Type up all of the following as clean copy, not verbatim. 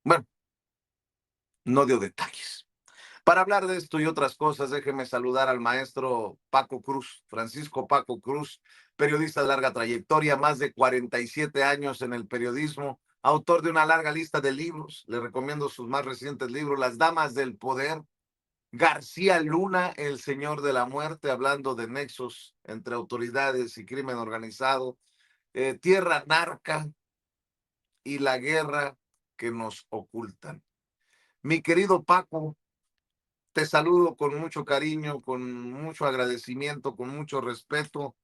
Bueno, no dio detalles. Para hablar de esto y otras cosas, déjeme saludar al maestro Paco Cruz, Francisco Paco Cruz, periodista de larga trayectoria, más de 47 años en el periodismo, autor de una larga lista de libros. Le recomiendo sus más recientes libros, Las Damas del Poder, García Luna, El Señor de la Muerte, hablando de nexos entre autoridades y crimen organizado, Tierra Narca y la guerra que nos ocultan. Mi querido Paco, te saludo con mucho cariño, con mucho agradecimiento, con mucho respeto.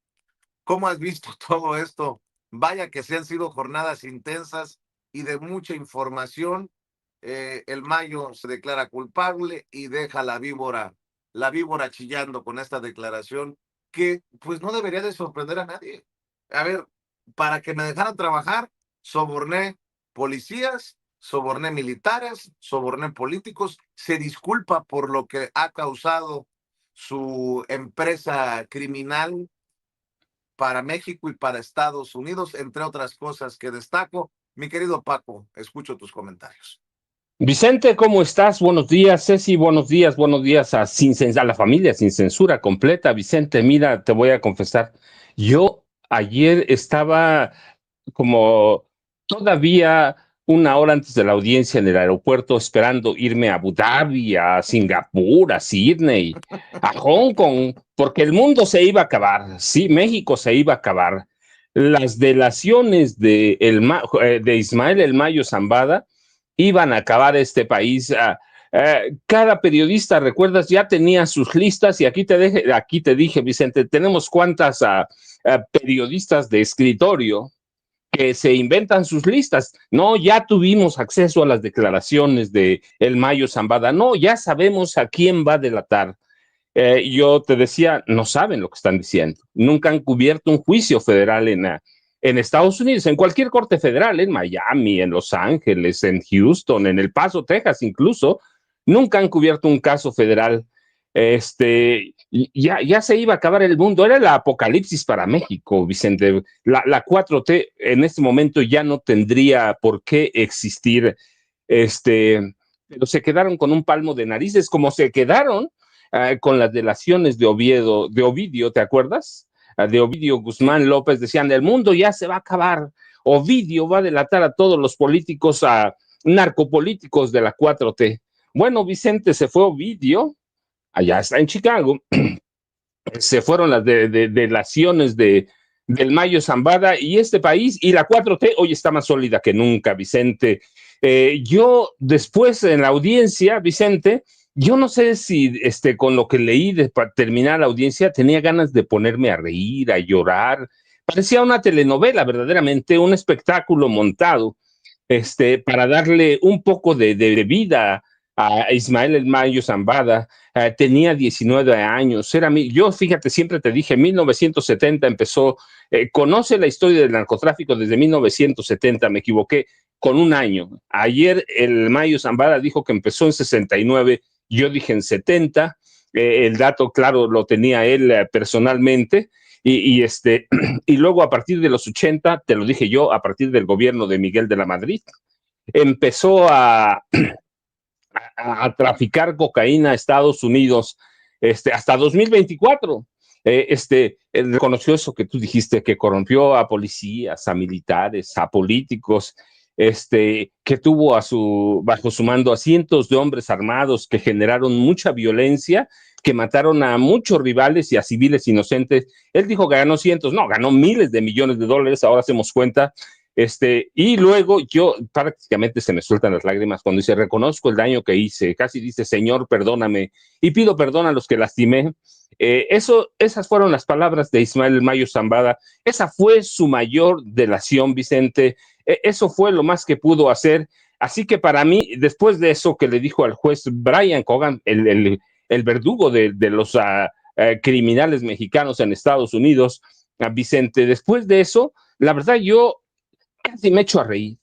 ¿Cómo has visto todo esto? Vaya que se han sido jornadas intensas y de mucha información. El Mayo se declara culpable y deja la víbora chillando con esta declaración que pues no debería de sorprender a nadie. A ver, para que me dejaran trabajar, soborné policías, soborné militares, soborné políticos, se disculpa por lo que ha causado su empresa criminal para México y para Estados Unidos, entre otras cosas que destaco. Mi querido Paco, escucho tus comentarios. Vicente, ¿cómo estás? Buenos días, Ceci, buenos días a la familia sin censura completa. Vicente, mira, te voy a confesar, yo ayer estaba como todavía una hora antes de la audiencia en el aeropuerto esperando irme a Abu Dhabi, a Singapur, a Sydney, a Hong Kong, porque el mundo se iba a acabar, sí, México se iba a acabar. Las delaciones de Ismael El Mayo Zambada iban a acabar este país. Cada periodista, recuerdas, ya tenía sus listas y aquí te dije, Vicente, tenemos cuántas periodistas de escritorio que se inventan sus listas. No, ya tuvimos acceso a las declaraciones de El Mayo Zambada. No, ya sabemos a quién va a delatar. Yo te decía, no saben lo que están diciendo. Nunca han cubierto un juicio federal en Estados Unidos, en cualquier corte federal, en Miami, en Los Ángeles, en Houston, en El Paso, Texas, incluso. Nunca han cubierto un caso federal. Ya se iba a acabar el mundo. Era el apocalipsis para México, Vicente. La 4T en este momento ya no tendría por qué existir. Pero se quedaron con un palmo de narices, como se quedaron con las delaciones de Ovidio, ¿te acuerdas? De Ovidio Sí. Guzmán López, decían, el mundo ya se va a acabar. Ovidio va a delatar a todos los políticos, a narcopolíticos de la 4T. Bueno, Vicente, se fue Ovidio, allá está en Chicago, se fueron las delaciones del Mayo Zambada y este país, y la 4T hoy está más sólida que nunca, Vicente. Yo después en la audiencia, Vicente, yo no sé si con lo que leí para terminar la audiencia tenía ganas de ponerme a reír, a llorar. Parecía una telenovela, verdaderamente, un espectáculo montado, para darle un poco de vida a Ismael El Mayo Zambada. Tenía 19 años, yo fíjate, siempre te dije, 1970 empezó, conoce la historia del narcotráfico desde 1970, me equivoqué con un año. Ayer el Mayo Zambada dijo que empezó en 69, yo dije en 70, el dato claro lo tenía él personalmente, y luego a partir de los 80, te lo dije yo, a partir del gobierno de Miguel de la Madrid, empezó a traficar cocaína a Estados Unidos hasta 2024. Reconoció eso que tú dijiste, que corrompió a policías, a militares, a políticos, que tuvo bajo su mando a cientos de hombres armados que generaron mucha violencia, que mataron a muchos rivales y a civiles inocentes. Él dijo que ganó cientos, no, ganó miles de millones de dólares, ahora hacemos cuenta. Y luego yo prácticamente se me sueltan las lágrimas cuando dice, reconozco el daño que hice, casi dice, Señor, perdóname, y pido perdón a los que lastimé. Esas fueron las palabras de Ismael Mayo Zambada. Esa fue su mayor delación, Vicente. Eso fue lo más que pudo hacer. Así que para mí, después de eso que le dijo al juez Brian Cogan, el verdugo de los criminales mexicanos en Estados Unidos, Vicente, después de eso, la verdad yo casi me echo a reír,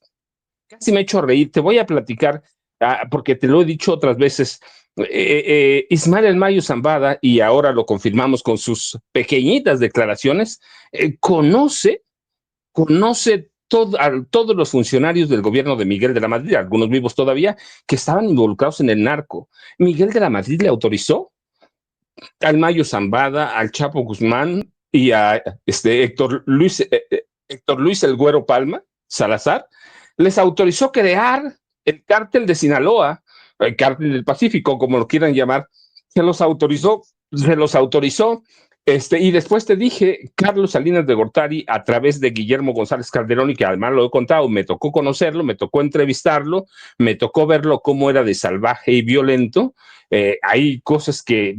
casi me echo a reír. Te voy a platicar, porque te lo he dicho otras veces. Ismael El Mayo Zambada, y ahora lo confirmamos con sus pequeñitas declaraciones, conoce a todos los funcionarios del gobierno de Miguel de la Madrid, algunos vivos todavía, que estaban involucrados en el narco. Miguel de la Madrid le autorizó al Mayo Zambada, al Chapo Guzmán y a Héctor Luis El Güero Palma, Salazar, les autorizó crear el cártel de Sinaloa, el cártel del Pacífico, como lo quieran llamar, se los autorizó. Y después te dije, Carlos Salinas de Gortari, a través de Guillermo González Calderón, y que además lo he contado, me tocó conocerlo, me tocó entrevistarlo, me tocó verlo cómo era de salvaje y violento. Hay cosas que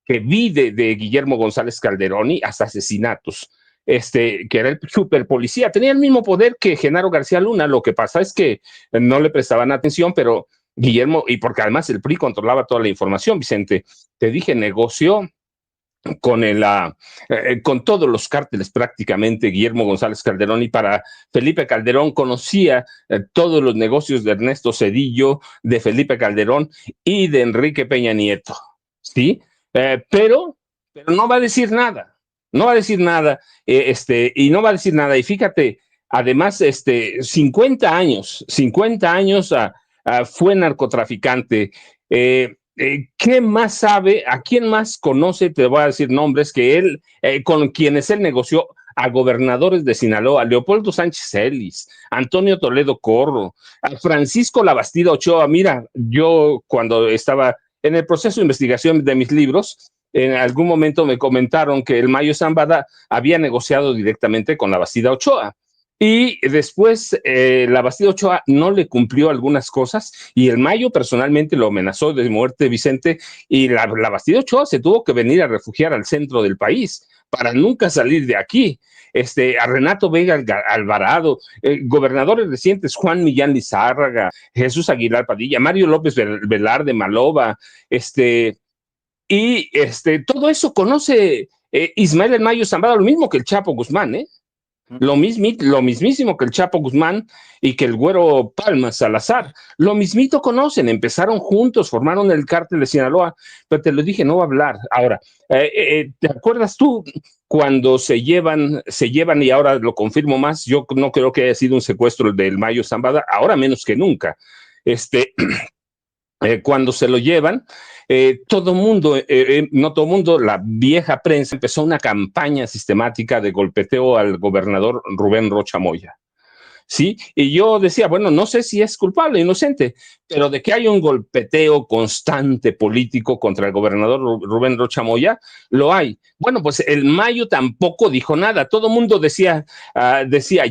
vi de Guillermo González Calderoni, hasta asesinatos, que era el super policía, tenía el mismo poder que Genaro García Luna. Lo que pasa es que no le prestaban atención, pero Guillermo, y porque además el PRI controlaba toda la información, Vicente, te dije, negoció con todos los cárteles prácticamente Guillermo González Calderón, y para Felipe Calderón conocía todos los negocios de Ernesto Zedillo, de Felipe Calderón y de Enrique Peña Nieto, ¿sí? Pero no va a decir nada, no va a decir nada, y no va a decir nada, y fíjate, además, 50 años fue narcotraficante. ¿Qué más sabe? ¿A quién más conoce? Te voy a decir nombres que él, con quienes él negoció: a gobernadores de Sinaloa, Leopoldo Sánchez Ellis, Antonio Toledo Corro, a Francisco Labastida Ochoa. Mira, yo cuando estaba en el proceso de investigación de mis libros, en algún momento me comentaron que el Mayo Zambada había negociado directamente con Labastida Ochoa. Y después la Bastida Ochoa no le cumplió algunas cosas y el Mayo personalmente lo amenazó de muerte, Vicente, y la Bastida Ochoa se tuvo que venir a refugiar al centro del país para nunca salir de aquí. A Renato Vega Alvarado, gobernadores recientes: Juan Millán Lizárraga, Jesús Aguilar Padilla, Mario López Velarde Maloba, todo eso conoce Ismael El Mayo Zambada, lo mismo que el Chapo Guzmán, ¿eh? Lo mismísimo que el Chapo Guzmán y que el Güero Palma Salazar. Lo mismito conocen, empezaron juntos, formaron el cártel de Sinaloa, pero te lo dije, no va a hablar. Ahora, ¿te acuerdas tú cuando se llevan, y ahora lo confirmo más? Yo no creo que haya sido un secuestro del Mayo Zambada, ahora menos que nunca. Cuando se lo llevan, todo mundo, no todo mundo, la vieja prensa empezó una campaña sistemática de golpeteo al gobernador Rubén Rocha Moya. ¿Sí? Y yo decía, bueno, no sé si es culpable o inocente, pero de que hay un golpeteo constante político contra el gobernador Rubén Rocha Moya, lo hay. Bueno, pues el Mayo tampoco dijo nada. Todo el mundo decía,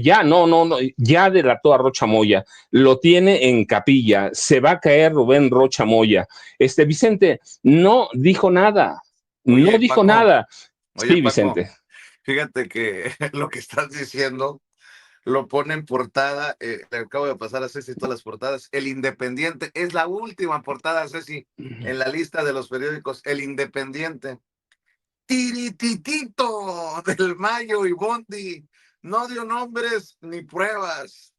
ya, no, ya delató a Rocha Moya, lo tiene en capilla, se va a caer Rubén Rocha Moya. Vicente no dijo nada, no Oye, dijo Paco, nada. oye, Sí, Paco, Vicente. fíjate que lo que estás diciendo lo pone en portada, le acabo de pasar a Ceci todas las portadas. El Independiente es la última portada, Ceci, en la lista de los periódicos. El Independiente. Tirititito del Mayo y Bondi no dio nombres ni pruebas.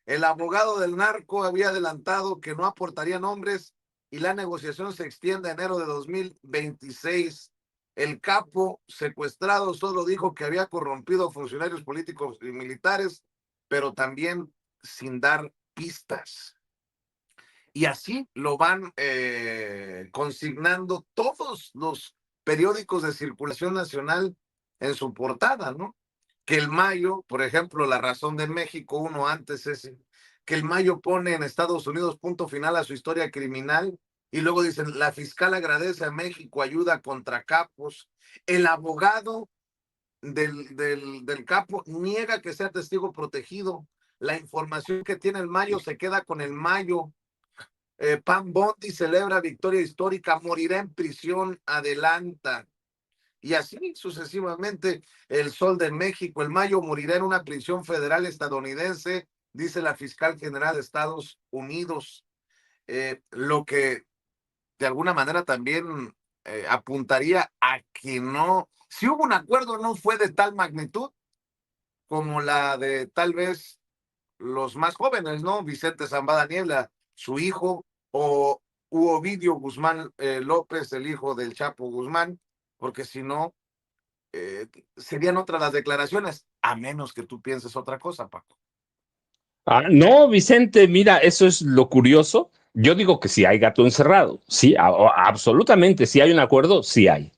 El abogado del narco había adelantado que no aportaría nombres y la negociación se extiende a enero de 2026. El capo secuestrado solo dijo que había corrompido funcionarios políticos y militares, pero también sin dar pistas. Y así lo van consignando todos los periódicos de circulación nacional en su portada, ¿no? Que el Mayo, por ejemplo, La Razón de México, uno antes ese, que el Mayo pone en Estados Unidos punto final a su historia criminal, y luego dicen: la fiscal agradece a México ayuda contra capos. El abogado del capo niega que sea testigo protegido. La información que tiene el Mayo se queda con el Mayo. Pam Bondi celebra victoria histórica, morirá en prisión, adelanta. Y así sucesivamente. El Sol de México, el Mayo morirá en una prisión federal estadounidense, dice la fiscal general de Estados Unidos. Lo que de alguna manera también apuntaría a que no, si hubo un acuerdo, no fue de tal magnitud como la de tal vez los más jóvenes, ¿no? Vicente Zambada Niebla, su hijo, o Ovidio Guzmán López, el hijo del Chapo Guzmán, porque si no, serían otras las declaraciones, a menos que tú pienses otra cosa, Paco. No, Vicente, mira, eso es lo curioso. Yo digo que sí hay gato encerrado. Sí, absolutamente. Si hay un acuerdo, sí hay.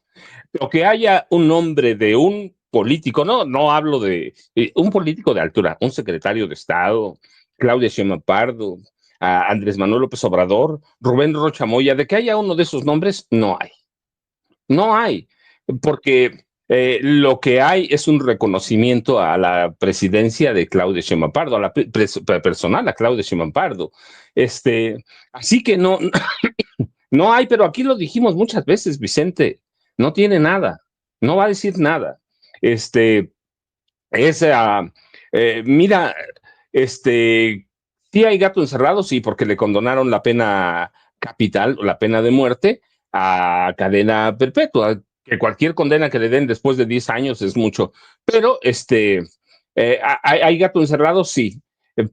Pero que haya un nombre de un político, no hablo de un político de altura, un secretario de Estado, Claudia Sheinbaum Pardo, Andrés Manuel López Obrador, Rubén Rocha Moya, de que haya uno de esos nombres, no hay. No hay, porque lo que hay es un reconocimiento a la presidencia de Claudia Sheinbaum Pardo, a la personal a Claudia Sheinbaum Pardo. Así que no, no hay, pero aquí lo dijimos muchas veces, Vicente, no tiene nada, no va a decir nada. Este, mira, sí hay gato encerrado, sí, porque le condonaron la pena capital, la pena de muerte, a cadena perpetua, que cualquier condena que le den después de 10 años es mucho, pero hay gato encerrado, sí,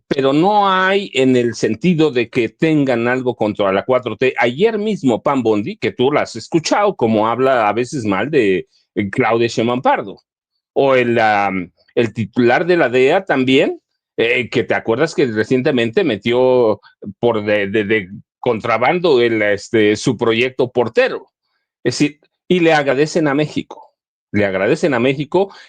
pero no hay en el sentido de que tengan algo contra la 4T. Ayer mismo Pam Bondi, que tú la has escuchado, como habla a veces mal de Claudia Sheinbaum Pardo, o el titular de la DEA también, que te acuerdas que recientemente metió por de contrabando su proyecto Portero. Es decir, y le agradecen a México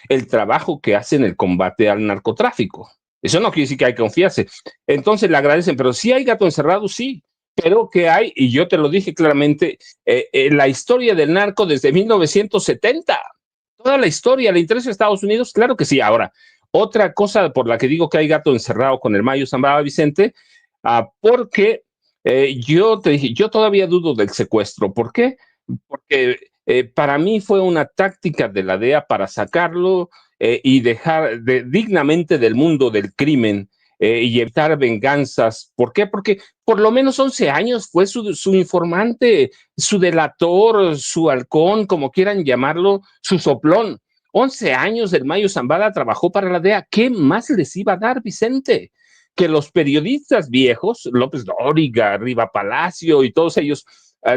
el trabajo que hace en el combate al narcotráfico. Eso no quiere decir que hay que confiarse. Entonces le agradecen, pero sí hay gato encerrado, sí, pero que hay, y yo te lo dije claramente, la historia del narco desde 1970, toda la historia, le interesa a Estados Unidos, claro que sí. Ahora, otra cosa por la que digo que hay gato encerrado con el Mayo Zambada, Vicente, porque yo te dije, yo todavía dudo del secuestro. ¿Por qué? Porque para mí fue una táctica de la DEA para sacarlo y dejar dignamente del mundo del crimen y evitar venganzas. ¿Por qué? Porque por lo menos 11 años fue su informante, su delator, su halcón, como quieran llamarlo, su soplón. 11 años el Mayo Zambada trabajó para la DEA. ¿Qué más les iba a dar, Vicente? Que los periodistas viejos, López Dóriga, Riva Palacio y todos ellos,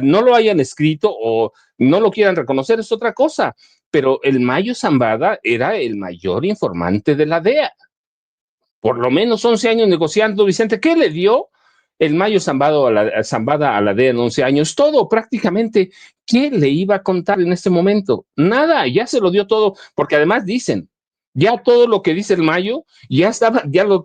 no lo hayan escrito o no lo quieran reconocer, es otra cosa. Pero el Mayo Zambada era el mayor informante de la DEA. Por lo menos 11 años negociando, Vicente. ¿Qué le dio el Mayo Zambada a la DEA en 11 años? Todo, prácticamente. ¿Qué le iba a contar en este momento? Nada, ya se lo dio todo, porque además dicen, ya todo lo que dice el Mayo, ya estaba, ya lo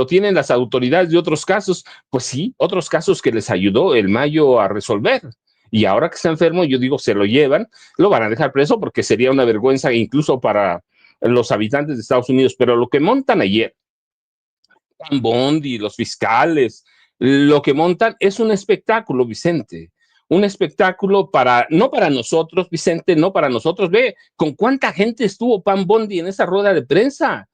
tienen las autoridades de otros casos. Pues sí, otros casos que les ayudó el Mayo a resolver. Y ahora que está enfermo, yo digo, se lo llevan, lo van a dejar preso porque sería una vergüenza incluso para los habitantes de Estados Unidos. Pero lo que montan ayer, Juan Bondi, los fiscales, lo que montan es un espectáculo, Vicente. Un espectáculo para, no para nosotros, Vicente, no para nosotros. Ve con cuánta gente estuvo Pam Bondi en esa rueda de prensa.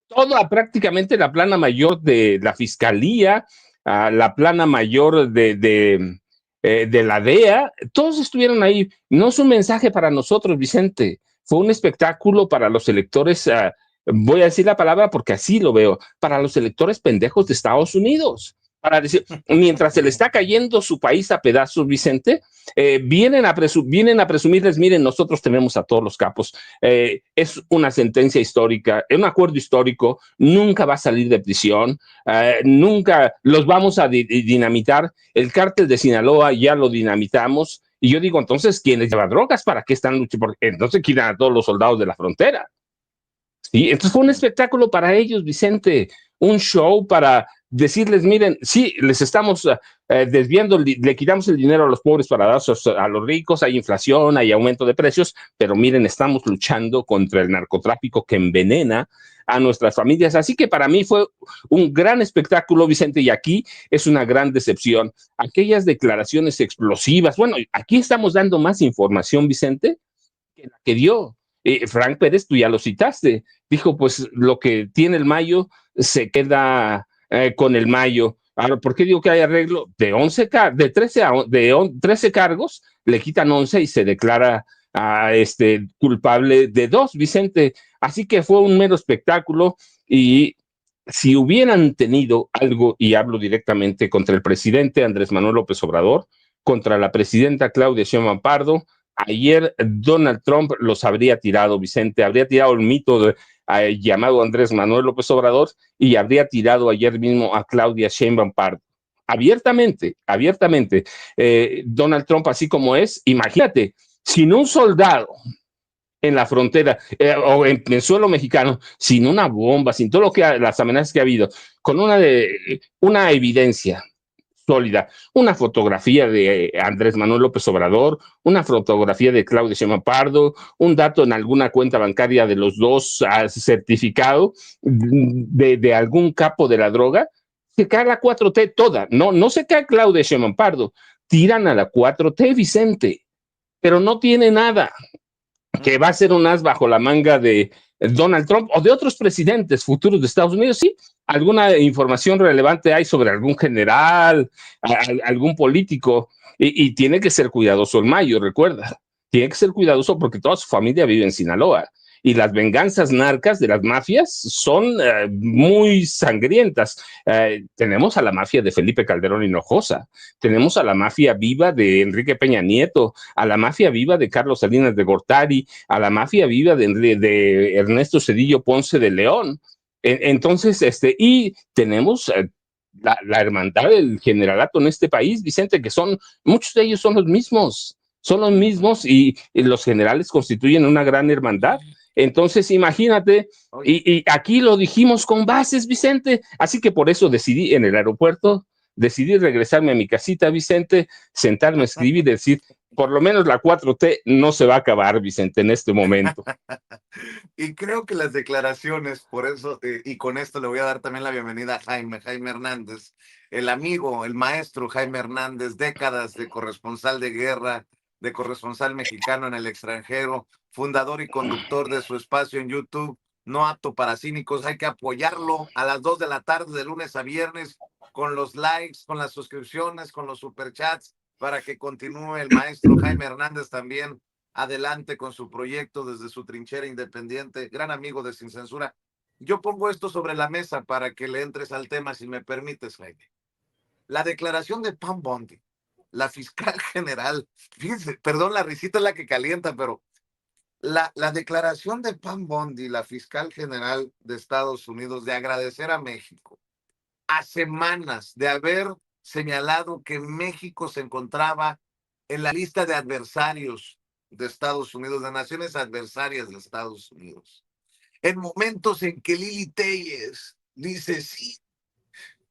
Toda prácticamente la plana mayor de la fiscalía, la plana mayor de la DEA, todos estuvieron ahí. No es un mensaje para nosotros, Vicente. Fue un espectáculo para los electores, voy a decir la palabra porque así lo veo, para los electores pendejos de Estados Unidos. Para decir, mientras se le está cayendo su país a pedazos, Vicente, vienen a presumirles, miren, nosotros tenemos a todos los capos. Es una sentencia histórica, es un acuerdo histórico, nunca va a salir de prisión, nunca los vamos a dinamitar. El cártel de Sinaloa ya lo dinamitamos. Y yo digo, entonces, ¿quiénes llevan drogas? ¿Para qué están luchando? Entonces quitan a todos los soldados de la frontera. Sí, entonces fue un espectáculo para ellos, Vicente, un show para decirles, miren, sí, les estamos desviando, le quitamos el dinero a los pobres para dar a los ricos, hay inflación, hay aumento de precios, pero miren, estamos luchando contra el narcotráfico que envenena a nuestras familias. Así que para mí fue un gran espectáculo, Vicente, y aquí es una gran decepción. Aquellas declaraciones explosivas, bueno, aquí estamos dando más información, Vicente, que la que dio Frank Pérez, tú ya lo citaste, dijo, pues lo que tiene el Mayo se queda con el Mayo. Ahora, ¿por qué digo que hay arreglo? De 11 de 13 de 13 cargos, le quitan 11 y se declara culpable de 2, Vicente. Así que fue un mero espectáculo y si hubieran tenido algo, y hablo directamente contra el presidente Andrés Manuel López Obrador, contra la presidenta Claudia Sheinbaum Pardo, ayer Donald Trump los habría tirado, Vicente, habría tirado el mito llamado Andrés Manuel López Obrador y habría tirado ayer mismo a Claudia Sheinbaum Pardo. Abiertamente, abiertamente. Donald Trump, así como es, imagínate, sin un soldado en la frontera o en suelo mexicano, sin una bomba, sin todo lo que las amenazas que ha habido, con una evidencia sólida, una fotografía de Andrés Manuel López Obrador, una fotografía de Claudia Sheinbaum Pardo, un dato en alguna cuenta bancaria de los dos certificado de algún capo de la droga, se cae la 4T toda, no se cae Claudia Sheinbaum Pardo, tiran a la 4T, Vicente, pero no tiene nada que va a ser un as bajo la manga de Donald Trump o de otros presidentes futuros de Estados Unidos. Sí, alguna información relevante hay sobre algún general, algún político, y tiene que ser cuidadoso el Mayo, recuerda. Tiene que ser cuidadoso porque toda su familia vive en Sinaloa. Y las venganzas narcas de las mafias son muy sangrientas. Tenemos a la mafia de Felipe Calderón Hinojosa, tenemos a la mafia viva de Enrique Peña Nieto, a la mafia viva de Carlos Salinas de Gortari, a la mafia viva de Ernesto Zedillo Ponce de León. Entonces, y tenemos la hermandad del generalato en este país, Vicente, que muchos de ellos son los mismos y los generales constituyen una gran hermandad. Entonces, imagínate, y aquí lo dijimos con bases, Vicente, así que por eso decidí en el aeropuerto, decidí regresarme a mi casita, Vicente, sentarme a escribir y decir, por lo menos la 4T no se va a acabar, Vicente, en este momento. Y creo que las declaraciones, por eso, y con esto le voy a dar también la bienvenida a Jaime Hernández, el amigo, el maestro Jaime Hernández, décadas de corresponsal de guerra, de corresponsal mexicano en el extranjero, fundador y conductor de su espacio en YouTube, No Apto para Cínicos. Hay que apoyarlo a las 2 de la tarde, de lunes a viernes, con los likes, con las suscripciones, con los superchats, para que continúe el maestro Jaime Hernández también adelante con su proyecto desde su trinchera independiente, gran amigo de Sin Censura. Yo pongo esto sobre la mesa para que le entres al tema, si me permites, Jaime. La declaración de Pam Bondi, la fiscal general, fíjense, perdón, la risita es la que calienta, pero la declaración de Pam Bondi, la fiscal general de Estados Unidos, de agradecer a México, a semanas de haber señalado que México se encontraba en la lista de adversarios de Estados Unidos, de naciones adversarias de Estados Unidos. En momentos en que Lili Telles dice, sí,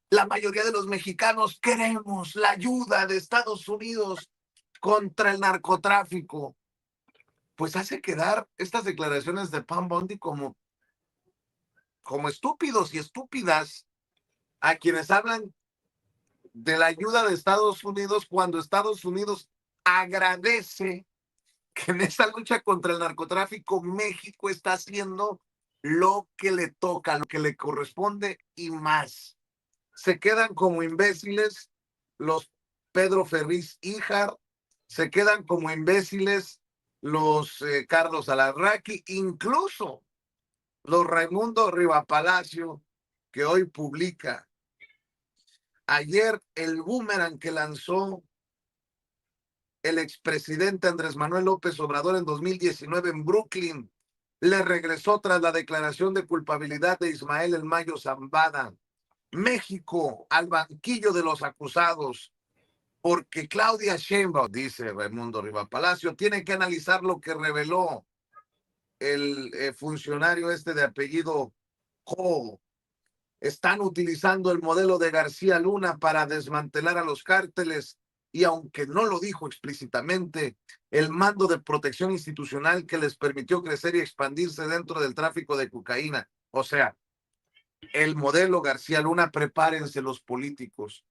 la mayoría de los mexicanos queremos la ayuda de Estados Unidos contra el narcotráfico, pues hace quedar estas declaraciones de Pam Bondi como estúpidos y estúpidas a quienes hablan de la ayuda de Estados Unidos cuando Estados Unidos agradece que en esta lucha contra el narcotráfico México está haciendo lo que le toca, lo que le corresponde y más. Se quedan como imbéciles los Pedro Ferriz Híjar, se quedan como imbéciles los Carlos Alarraqui, incluso los Raimundo Rivapalacio, que hoy publica ayer el boomerang que lanzó el expresidente Andrés Manuel López Obrador en 2019 en Brooklyn, le regresó tras la declaración de culpabilidad de Ismael El Mayo Zambada. México al banquillo de los acusados, porque Claudia Sheinbaum, dice Raimundo Rivapalacio, tiene que analizar lo que reveló el funcionario de apellido Jo. Están utilizando el modelo de García Luna para desmantelar a los cárteles y aunque no lo dijo explícitamente, el mando de protección institucional que les permitió crecer y expandirse dentro del tráfico de cocaína. O sea, el modelo García Luna, prepárense los políticos,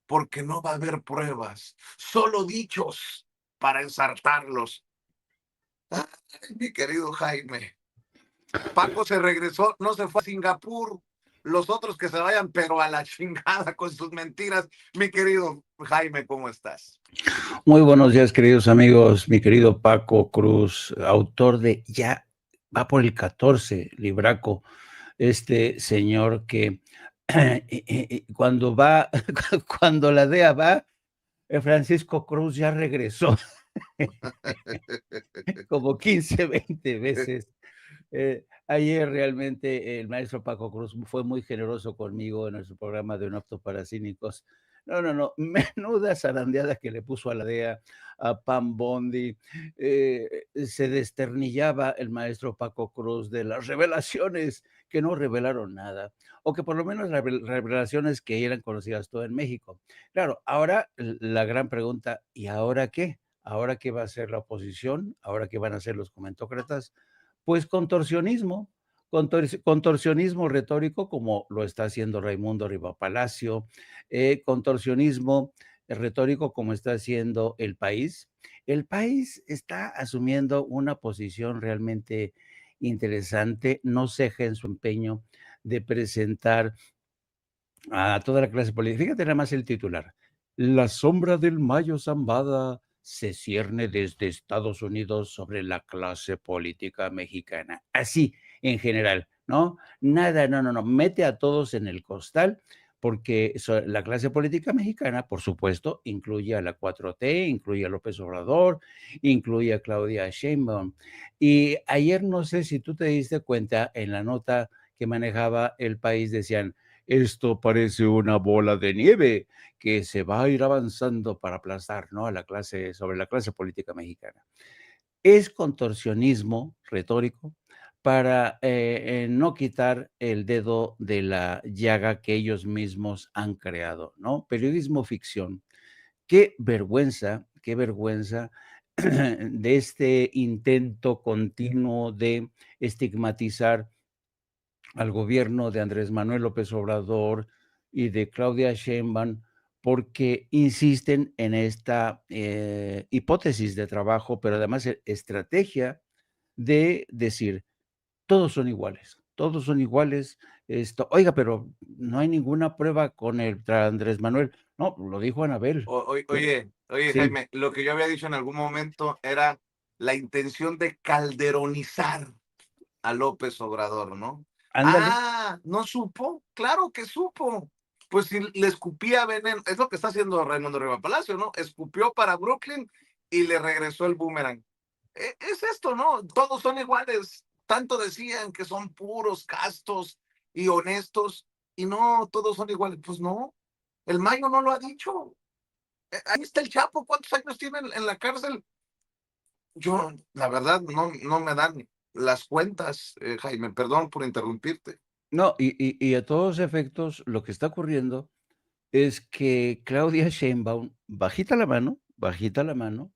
porque no va a haber pruebas, solo dichos para ensartarlos. Ay, mi querido Jaime, Paco se regresó, no se fue a Singapur. Los otros que se vayan, pero a la chingada con sus mentiras. Mi querido Jaime, ¿cómo estás? Muy buenos días, queridos amigos. Mi querido Paco Cruz, autor de ya va por el 14, Libraco, este señor que cuando va, cuando la DEA va, Francisco Cruz ya regresó como 15, 20 veces. Ayer realmente el maestro Paco Cruz fue muy generoso conmigo en nuestro programa de Un apto para cínicos. No, no, no, menuda zarandeada que le puso a la DEA, a Pam Bondi. Se desternillaba el maestro Paco Cruz de las revelaciones que no revelaron nada, o que por lo menos revelaciones que eran conocidas todo en México. Claro, ahora la gran pregunta, ¿y ahora qué? ¿Ahora qué va a hacer la oposición? ¿Ahora qué van a hacer los comentócratas? Pues contorsionismo, contorsionismo retórico, como lo está haciendo Raimundo Riva Palacio, contorsionismo retórico, como está haciendo El País. El País está asumiendo una posición realmente interesante, no ceja en su empeño de presentar a toda la clase política. Fíjate nada más el titular. La sombra del Mayo Zambada se cierne desde Estados Unidos sobre la clase política mexicana. Así, en general, ¿no? Nada, no, no, no. Mete a todos en el costal, porque la clase política mexicana, por supuesto, incluye a la 4T, incluye a López Obrador, incluye a Claudia Sheinbaum. Y ayer no sé si tú te diste cuenta en la nota que manejaba El País, decían, esto parece una bola de nieve que se va a ir avanzando para aplastar, ¿no? A la clase, sobre la clase política mexicana. Es contorsionismo retórico para no quitar el dedo de la llaga que ellos mismos han creado, ¿no? Periodismo ficción. Qué vergüenza de este intento continuo de estigmatizar al gobierno de Andrés Manuel López Obrador y de Claudia Sheinbaum, porque insisten en esta hipótesis de trabajo, pero además estrategia de decir, todos son iguales. Esto, oiga, pero no hay ninguna prueba con el Andrés Manuel. No, lo dijo Anabel. Oye, Sí, Jaime, lo que yo había dicho en algún momento era la intención de calderonizar a López Obrador, ¿no? ándale. Ah, ¿no supo? Claro que supo. Pues si le escupía veneno, es lo que está haciendo Raimundo Riva Palacio, ¿no? Escupió para Brooklyn y le regresó el boomerang. Es esto, ¿no? Todos son iguales. Tanto decían que son puros, castos y honestos, y no, todos son iguales. Pues no, el Mayo no lo ha dicho. Ahí está el Chapo, ¿cuántos años tiene en la cárcel? Yo, la verdad, no me dan las cuentas, Jaime, perdón por interrumpirte. No, y a todos efectos, lo que está ocurriendo es que Claudia Sheinbaum, bajita la mano,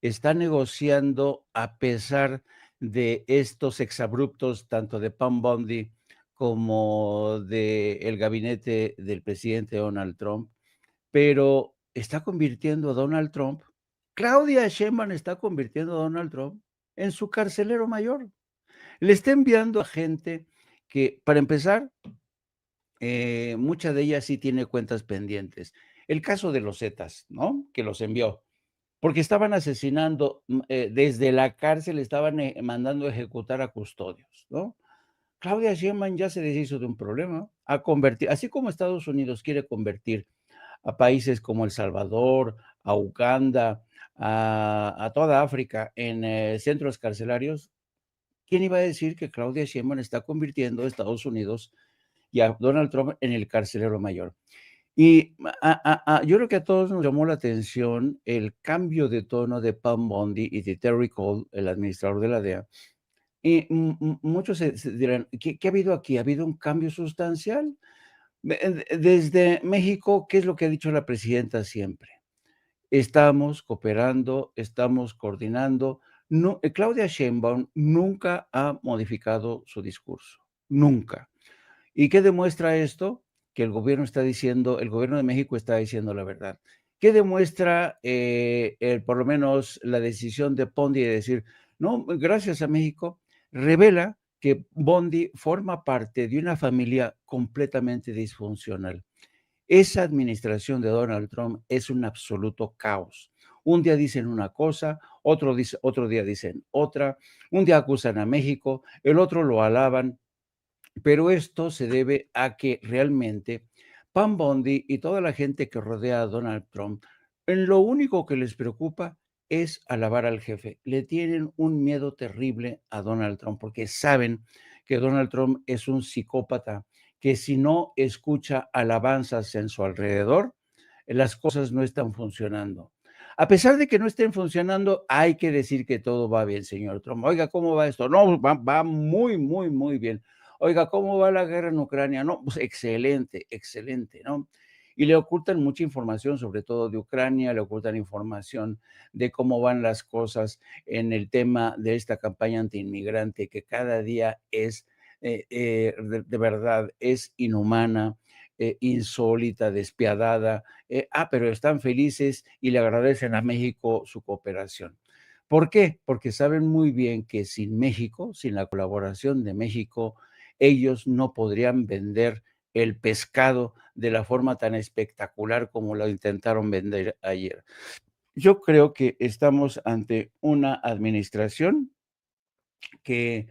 está negociando a pesar de estos exabruptos, tanto de Pam Bondi como del gabinete del presidente Donald Trump, pero está convirtiendo a Donald Trump, Claudia Sheinbaum está convirtiendo a Donald Trump en su carcelero mayor. Le está enviando a gente que, para empezar, mucha de ellas sí tiene cuentas pendientes. El caso de los Zetas, ¿no? Que los envió, porque estaban asesinando, desde la cárcel estaban mandando a ejecutar a custodios, ¿no? Claudia Sheinbaum ya se deshizo de un problema, a convertir, así como Estados Unidos quiere convertir a países como El Salvador, a Uganda, a toda África en centros carcelarios. ¿Quién iba a decir que Claudia Sheinbaum está convirtiendo a Estados Unidos y a Donald Trump en el carcelero mayor? Y yo creo que a todos nos llamó la atención el cambio de tono de Pam Bondi y de Terry Cole, el administrador de la DEA. Y muchos se dirán, ¿qué ha habido aquí? ¿Ha habido un cambio sustancial? Desde México, ¿qué es lo que ha dicho la presidenta siempre? Estamos cooperando, estamos coordinando. No, Claudia Sheinbaum nunca ha modificado su discurso, nunca. ¿Y qué demuestra esto? Que el gobierno de México está diciendo la verdad. ¿Qué demuestra por lo menos la decisión de Bondi de decir, no, gracias a México? Revela que Bondi forma parte de una familia completamente disfuncional. Esa administración de Donald Trump es un absoluto caos. Un día dicen una cosa, otro día dicen otra, un día acusan a México, el otro lo alaban, pero esto se debe a que realmente Pam Bondi y toda la gente que rodea a Donald Trump, en lo único que les preocupa es alabar al jefe. Le tienen un miedo terrible a Donald Trump porque saben que Donald Trump es un psicópata, que si no escucha alabanzas en su alrededor, las cosas no están funcionando. A pesar de que no estén funcionando, hay que decir que todo va bien, señor Trump. Oiga, ¿cómo va esto? No, va muy, muy, muy bien. Oiga, ¿cómo va la guerra en Ucrania? No, pues excelente, excelente, ¿no? Y le ocultan mucha información, sobre todo de Ucrania, le ocultan información de cómo van las cosas en el tema de esta campaña antiinmigrante, que cada día es, de verdad, es inhumana, insólita, despiadada, pero están felices y le agradecen a México su cooperación. ¿Por qué? Porque saben muy bien que sin México, sin la colaboración de México, ellos no podrían vender el pescado de la forma tan espectacular como lo intentaron vender ayer. Yo creo que estamos ante una administración que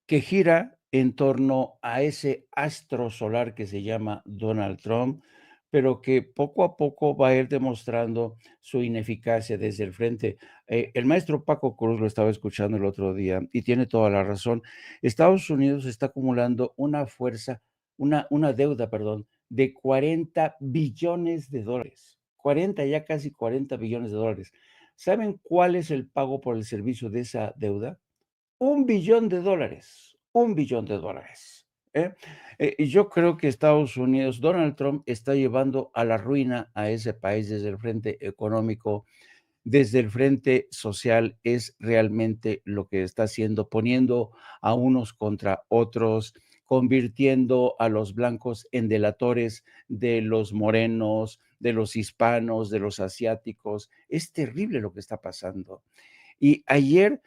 gira en torno a ese astro solar que se llama Donald Trump, pero que poco a poco va a ir demostrando su ineficacia desde el frente. El maestro Paco Cruz lo estaba escuchando el otro día y tiene toda la razón. Estados Unidos está acumulando una fuerza, una deuda, perdón, de 40 billones de dólares. 40, ya casi 40 billones de dólares. ¿Saben cuál es el pago por el servicio de esa deuda? $1 billón, $1 billón, ¿eh? Y yo creo que Estados Unidos, Donald Trump está llevando a la ruina a ese país desde el frente económico, desde el frente social, es realmente lo que está haciendo, poniendo a unos contra otros, convirtiendo a los blancos en delatores de los morenos, de los hispanos, de los asiáticos. Es terrible lo que está pasando. Y ayer,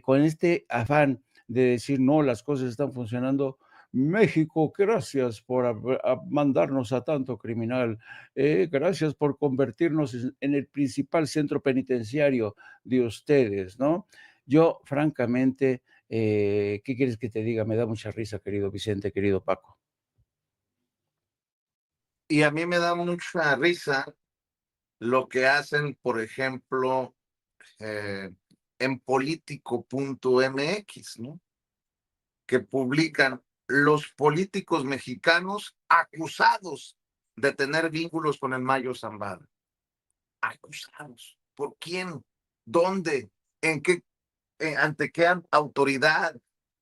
con este afán de decir, no, las cosas están funcionando, México, gracias por mandarnos a tanto criminal, gracias por convertirnos en el principal centro penitenciario de ustedes, ¿no? Yo, francamente, ¿qué quieres que te diga? Me da mucha risa, querido Vicente, querido Paco. Y a mí me da mucha risa lo que hacen, por ejemplo, eh, en político.mx, ¿no? Que publican los políticos mexicanos acusados de tener vínculos con el Mayo Zambada. Acusados. ¿Por quién? ¿Dónde? ¿En qué? ¿Ante qué autoridad?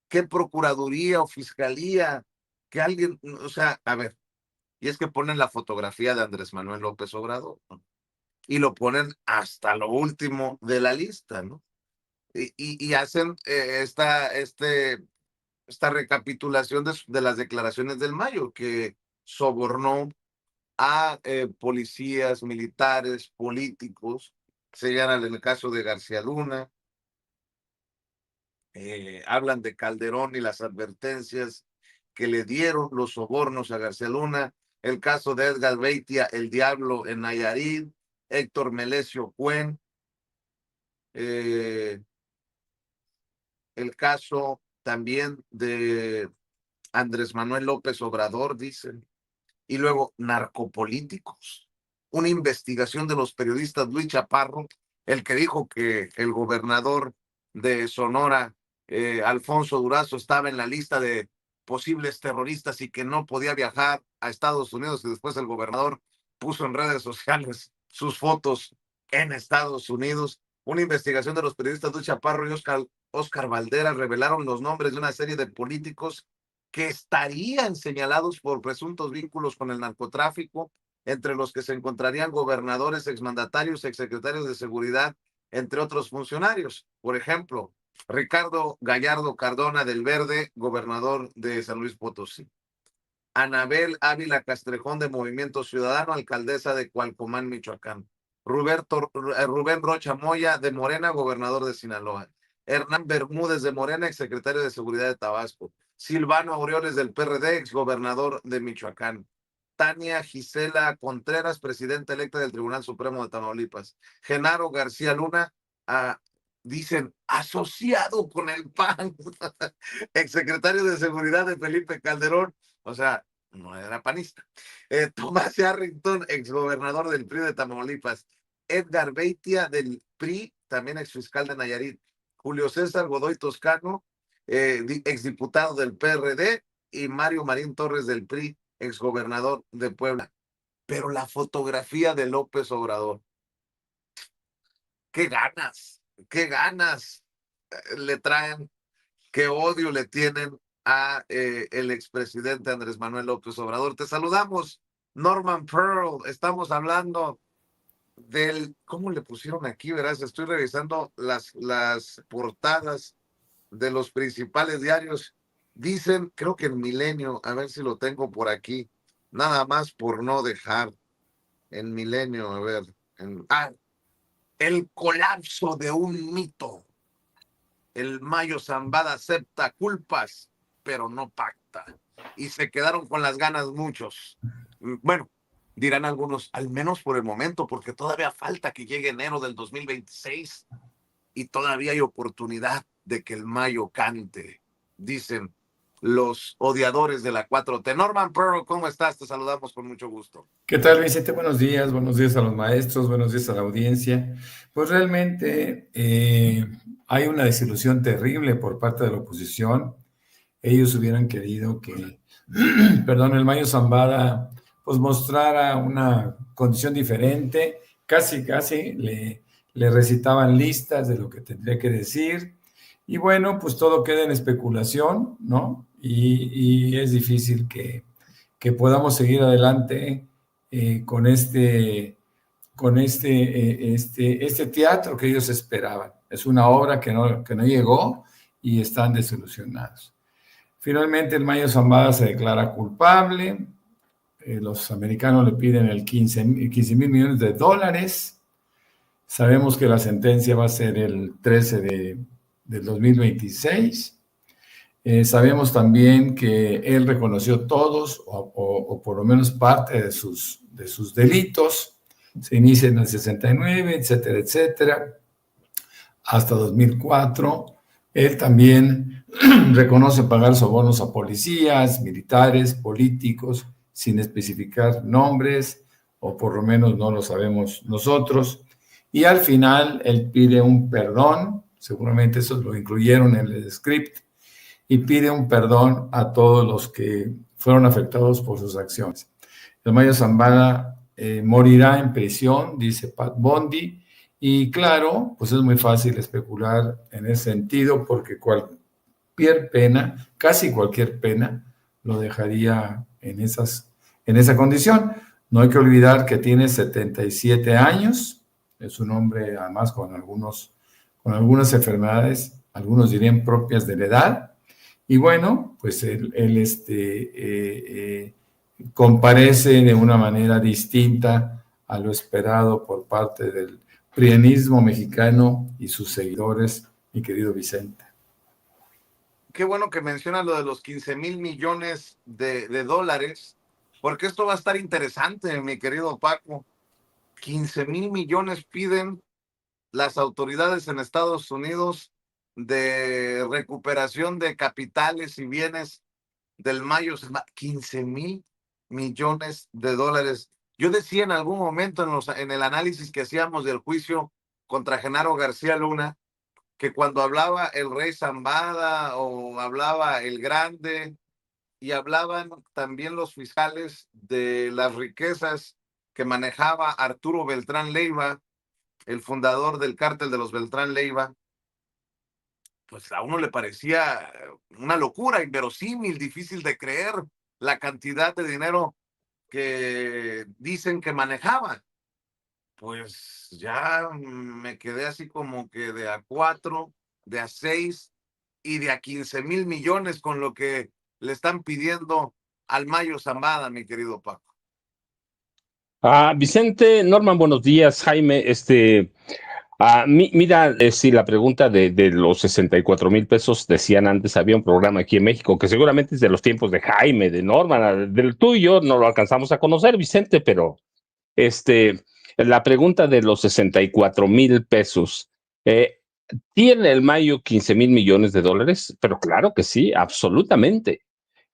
¿Qué procuraduría o fiscalía? Que alguien, o sea, a ver, y es que ponen la fotografía de Andrés Manuel López Obrador, ¿no? Y lo ponen hasta lo último de la lista, ¿no? Y hacen esta recapitulación de las declaraciones del Mayo, que sobornó a policías, militares, políticos, señalan en el caso de García Luna, hablan de Calderón y las advertencias que le dieron los sobornos a García Luna, el caso de Edgar Beitia, el Diablo en Nayarit, Héctor Melesio Cuen, el caso también de Andrés Manuel López Obrador, dicen, y luego narcopolíticos, una investigación de los periodistas Luis Chaparro, el que dijo que el gobernador de Sonora, Alfonso Durazo, estaba en la lista de posibles terroristas y que no podía viajar a Estados Unidos, y después el gobernador puso en redes sociales sus fotos en Estados Unidos. Una investigación de los periodistas Luis Chaparro y Oscar Valderas revelaron los nombres de una serie de políticos que estarían señalados por presuntos vínculos con el narcotráfico, entre los que se encontrarían gobernadores, exmandatarios, exsecretarios de seguridad, entre otros funcionarios. Por ejemplo, Ricardo Gallardo Cardona del Verde, gobernador de San Luis Potosí. Anabel Ávila Castrejón de Movimiento Ciudadano, alcaldesa de Cualcomán, Michoacán. Rubén Rocha Moya de Morena, gobernador de Sinaloa. Hernán Bermúdez de Morena, exsecretario de Seguridad de Tabasco. Silvano Aureoles del PRD, exgobernador de Michoacán. Tania Gisela Contreras, presidenta electa del Tribunal Supremo de Tamaulipas. Genaro García Luna, dicen, asociado con el PAN, exsecretario de Seguridad de Felipe Calderón, o sea, no era panista. Tomás Yarrington, exgobernador del PRI de Tamaulipas. Edgar Beitia del PRI, también exfiscal de Nayarit. Julio César Godoy Toscano, exdiputado del PRD, y Mario Marín Torres del PRI, exgobernador de Puebla. Pero la fotografía de López Obrador, qué ganas le traen, qué odio le tienen a el expresidente Andrés Manuel López Obrador. Te saludamos, Norman Pearl. Estamos hablando del, ¿cómo le pusieron aquí? Verás, estoy revisando las portadas de los principales diarios. Dicen, creo que en Milenio, a ver si lo tengo por aquí, nada más por no dejar, en Milenio, a ver, el colapso de un mito. El Mayo Zambada acepta culpas, pero no pacta. Y se quedaron con las ganas muchos. Bueno, dirán algunos, al menos por el momento, porque todavía falta que llegue enero del 2026 y todavía hay oportunidad de que el Mayo cante, dicen los odiadores de la 4T. Norman Pearl, ¿cómo estás? Te saludamos con mucho gusto. ¿Qué tal, Vicente? Buenos días a los maestros, buenos días a la audiencia. Pues realmente hay una desilusión terrible por parte de la oposición. Ellos hubieran querido que, perdón, el Mayo Zambada pues mostrara una condición diferente, casi le recitaban listas de lo que tendría que decir, y bueno, pues todo queda en especulación, ¿no? Y es difícil que podamos seguir adelante con este teatro que ellos esperaban. Es una obra que no llegó y están desilusionados. Finalmente, el Mayo Zambada se declara culpable. Los americanos le piden el 15 mil millones de dólares. Sabemos que la sentencia va a ser el 13 del 2026. Sabemos también que él reconoció todos o por lo menos parte de sus delitos. Se inicia en el 69, etcétera, etcétera, hasta 2004. Él también reconoce pagar sobornos a policías, militares, políticos, sin especificar nombres, o por lo menos no lo sabemos nosotros. Y al final él pide un perdón, seguramente eso lo incluyeron en el script, y pide un perdón a todos los que fueron afectados por sus acciones. El Mayo Zambada morirá en prisión, dice Pat Bondi, y claro, pues es muy fácil especular en ese sentido, porque cualquier pena, casi cualquier pena, lo dejaría en esa condición. No hay que olvidar que tiene 77 años, es un hombre además con algunas enfermedades, algunos dirían propias de la edad. Y bueno, pues él comparece de una manera distinta a lo esperado por parte del prianismo mexicano y sus seguidores, mi querido Vicente. Qué bueno que mencionas lo de los 15 mil millones de dólares, porque esto va a estar interesante, mi querido Paco. 15 mil millones piden las autoridades en Estados Unidos de recuperación de capitales y bienes del Mayo. 15 mil millones de dólares. Yo decía en algún momento en el análisis que hacíamos del juicio contra Genaro García Luna, que cuando hablaba el rey Zambada o hablaba el Grande, y hablaban también los fiscales de las riquezas que manejaba Arturo Beltrán Leiva, el fundador del cártel de los Beltrán Leiva, pues a uno le parecía una locura, inverosímil, difícil de creer la cantidad de dinero que dicen que manejaba. Pues ya me quedé así como que de a 4, de a 6 y de a 15 mil millones con lo que le están pidiendo al Mayo Zambada, mi querido Paco. Vicente, Norman, buenos días. Jaime, mira, si la pregunta de los 64 mil pesos, decían antes, había un programa aquí en México que seguramente es de los tiempos de Jaime, de Norman, del tuyo, no lo alcanzamos a conocer, Vicente, pero la pregunta de los 64 mil pesos, ¿tiene el Mayo 15 mil millones de dólares? Pero claro que sí, absolutamente.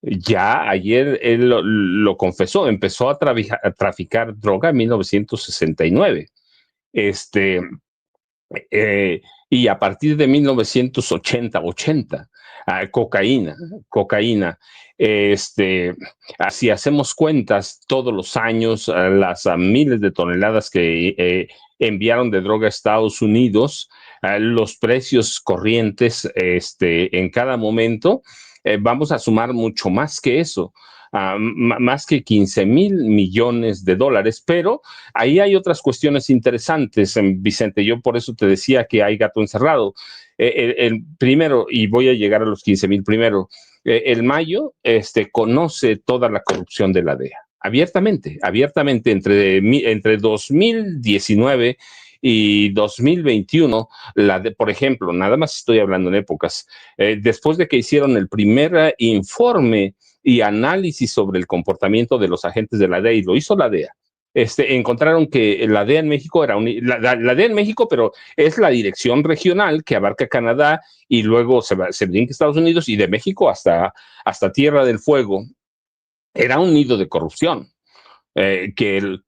Ya ayer él lo confesó, empezó a traficar droga en 1969. Y a partir de 1980, cocaína. Si hacemos cuentas todos los años, las miles de toneladas que enviaron de droga a Estados Unidos, los precios corrientes en cada momento, vamos a sumar mucho más que eso. Más que 15,000 millones de dólares, pero ahí hay otras cuestiones interesantes, Vicente. Yo por eso te decía que hay gato encerrado. El primero, y voy a llegar a los 15,000 primero, el Mayo conoce toda la corrupción de la DEA, abiertamente, entre 2019 y 2021, por ejemplo, nada más estoy hablando en épocas, después de que hicieron el primer informe y análisis sobre el comportamiento de los agentes de la DEA, y lo hizo la DEA. Encontraron que la DEA en México la DEA en México, pero es la dirección regional que abarca Canadá y luego se brinca a Estados Unidos y de México hasta Tierra del Fuego. Era un nido de corrupción. Que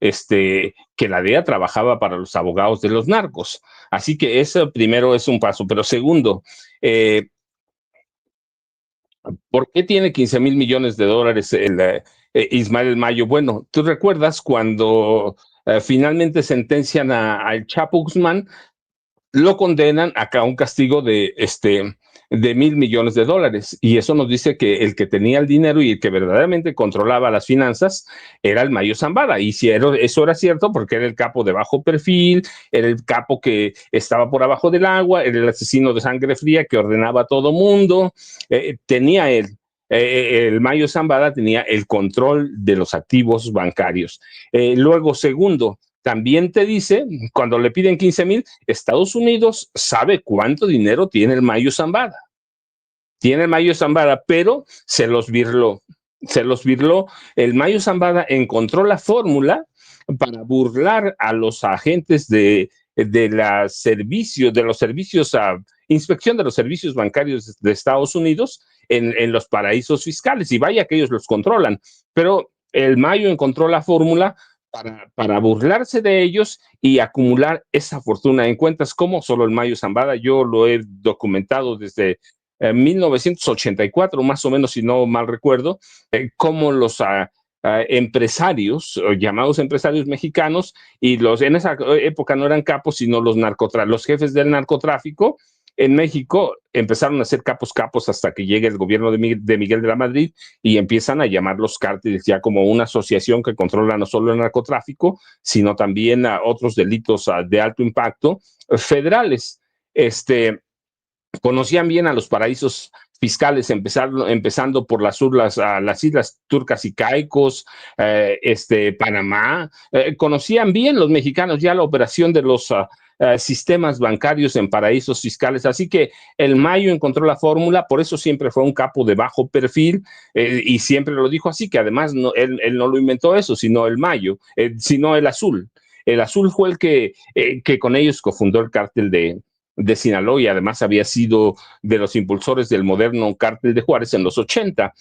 la DEA trabajaba para los abogados de los narcos. Así que eso primero es un paso. Pero segundo, ¿por qué tiene 15,000 millones de dólares Ismael Mayo? Bueno, tú recuerdas cuando finalmente sentencian al Chapo Guzmán, lo condenan a un castigo de 1,000 millones de dólares. Y eso nos dice que el que tenía el dinero y el que verdaderamente controlaba las finanzas era el Mayo Zambada. Y si eso era cierto, porque era el capo de bajo perfil, era el capo que estaba por abajo del agua, era el asesino de sangre fría que ordenaba a todo mundo. Tenía el Mayo Zambada tenía el control de los activos bancarios. Luego, segundo, también te dice, cuando le piden 15,000, Estados Unidos sabe cuánto dinero tiene el Mayo Zambada. Tiene el Mayo Zambada, pero se los virló. El Mayo Zambada encontró la fórmula para burlar a los agentes de los servicios, inspección de los servicios bancarios de Estados Unidos en los paraísos fiscales. Y vaya que ellos los controlan. Pero el Mayo encontró la fórmula para burlarse de ellos y acumular esa fortuna en cuentas como solo el Mayo Zambada. Yo lo he documentado desde 1984, más o menos, si no mal recuerdo, cómo los empresarios, llamados empresarios mexicanos, y en esa época no eran capos, sino los jefes del narcotráfico, en México empezaron a ser capos hasta que llega el gobierno de Miguel de la Madrid y empiezan a llamar los cárteles ya como una asociación que controla no solo el narcotráfico, sino también a otros delitos de alto impacto federales. Conocían bien a los paraísos fiscales, empezando por las islas Turcas y Caicos, Panamá. Conocían bien los mexicanos ya la operación de los sistemas bancarios en paraísos fiscales. Así que el Mayo encontró la fórmula, por eso siempre fue un capo de bajo perfil y siempre lo dijo así, que además él no lo inventó eso, sino el Mayo, sino el Azul. El Azul fue el que con ellos cofundó el cártel de Sinaloa y además había sido de los impulsores del moderno cártel de Juárez en los 80.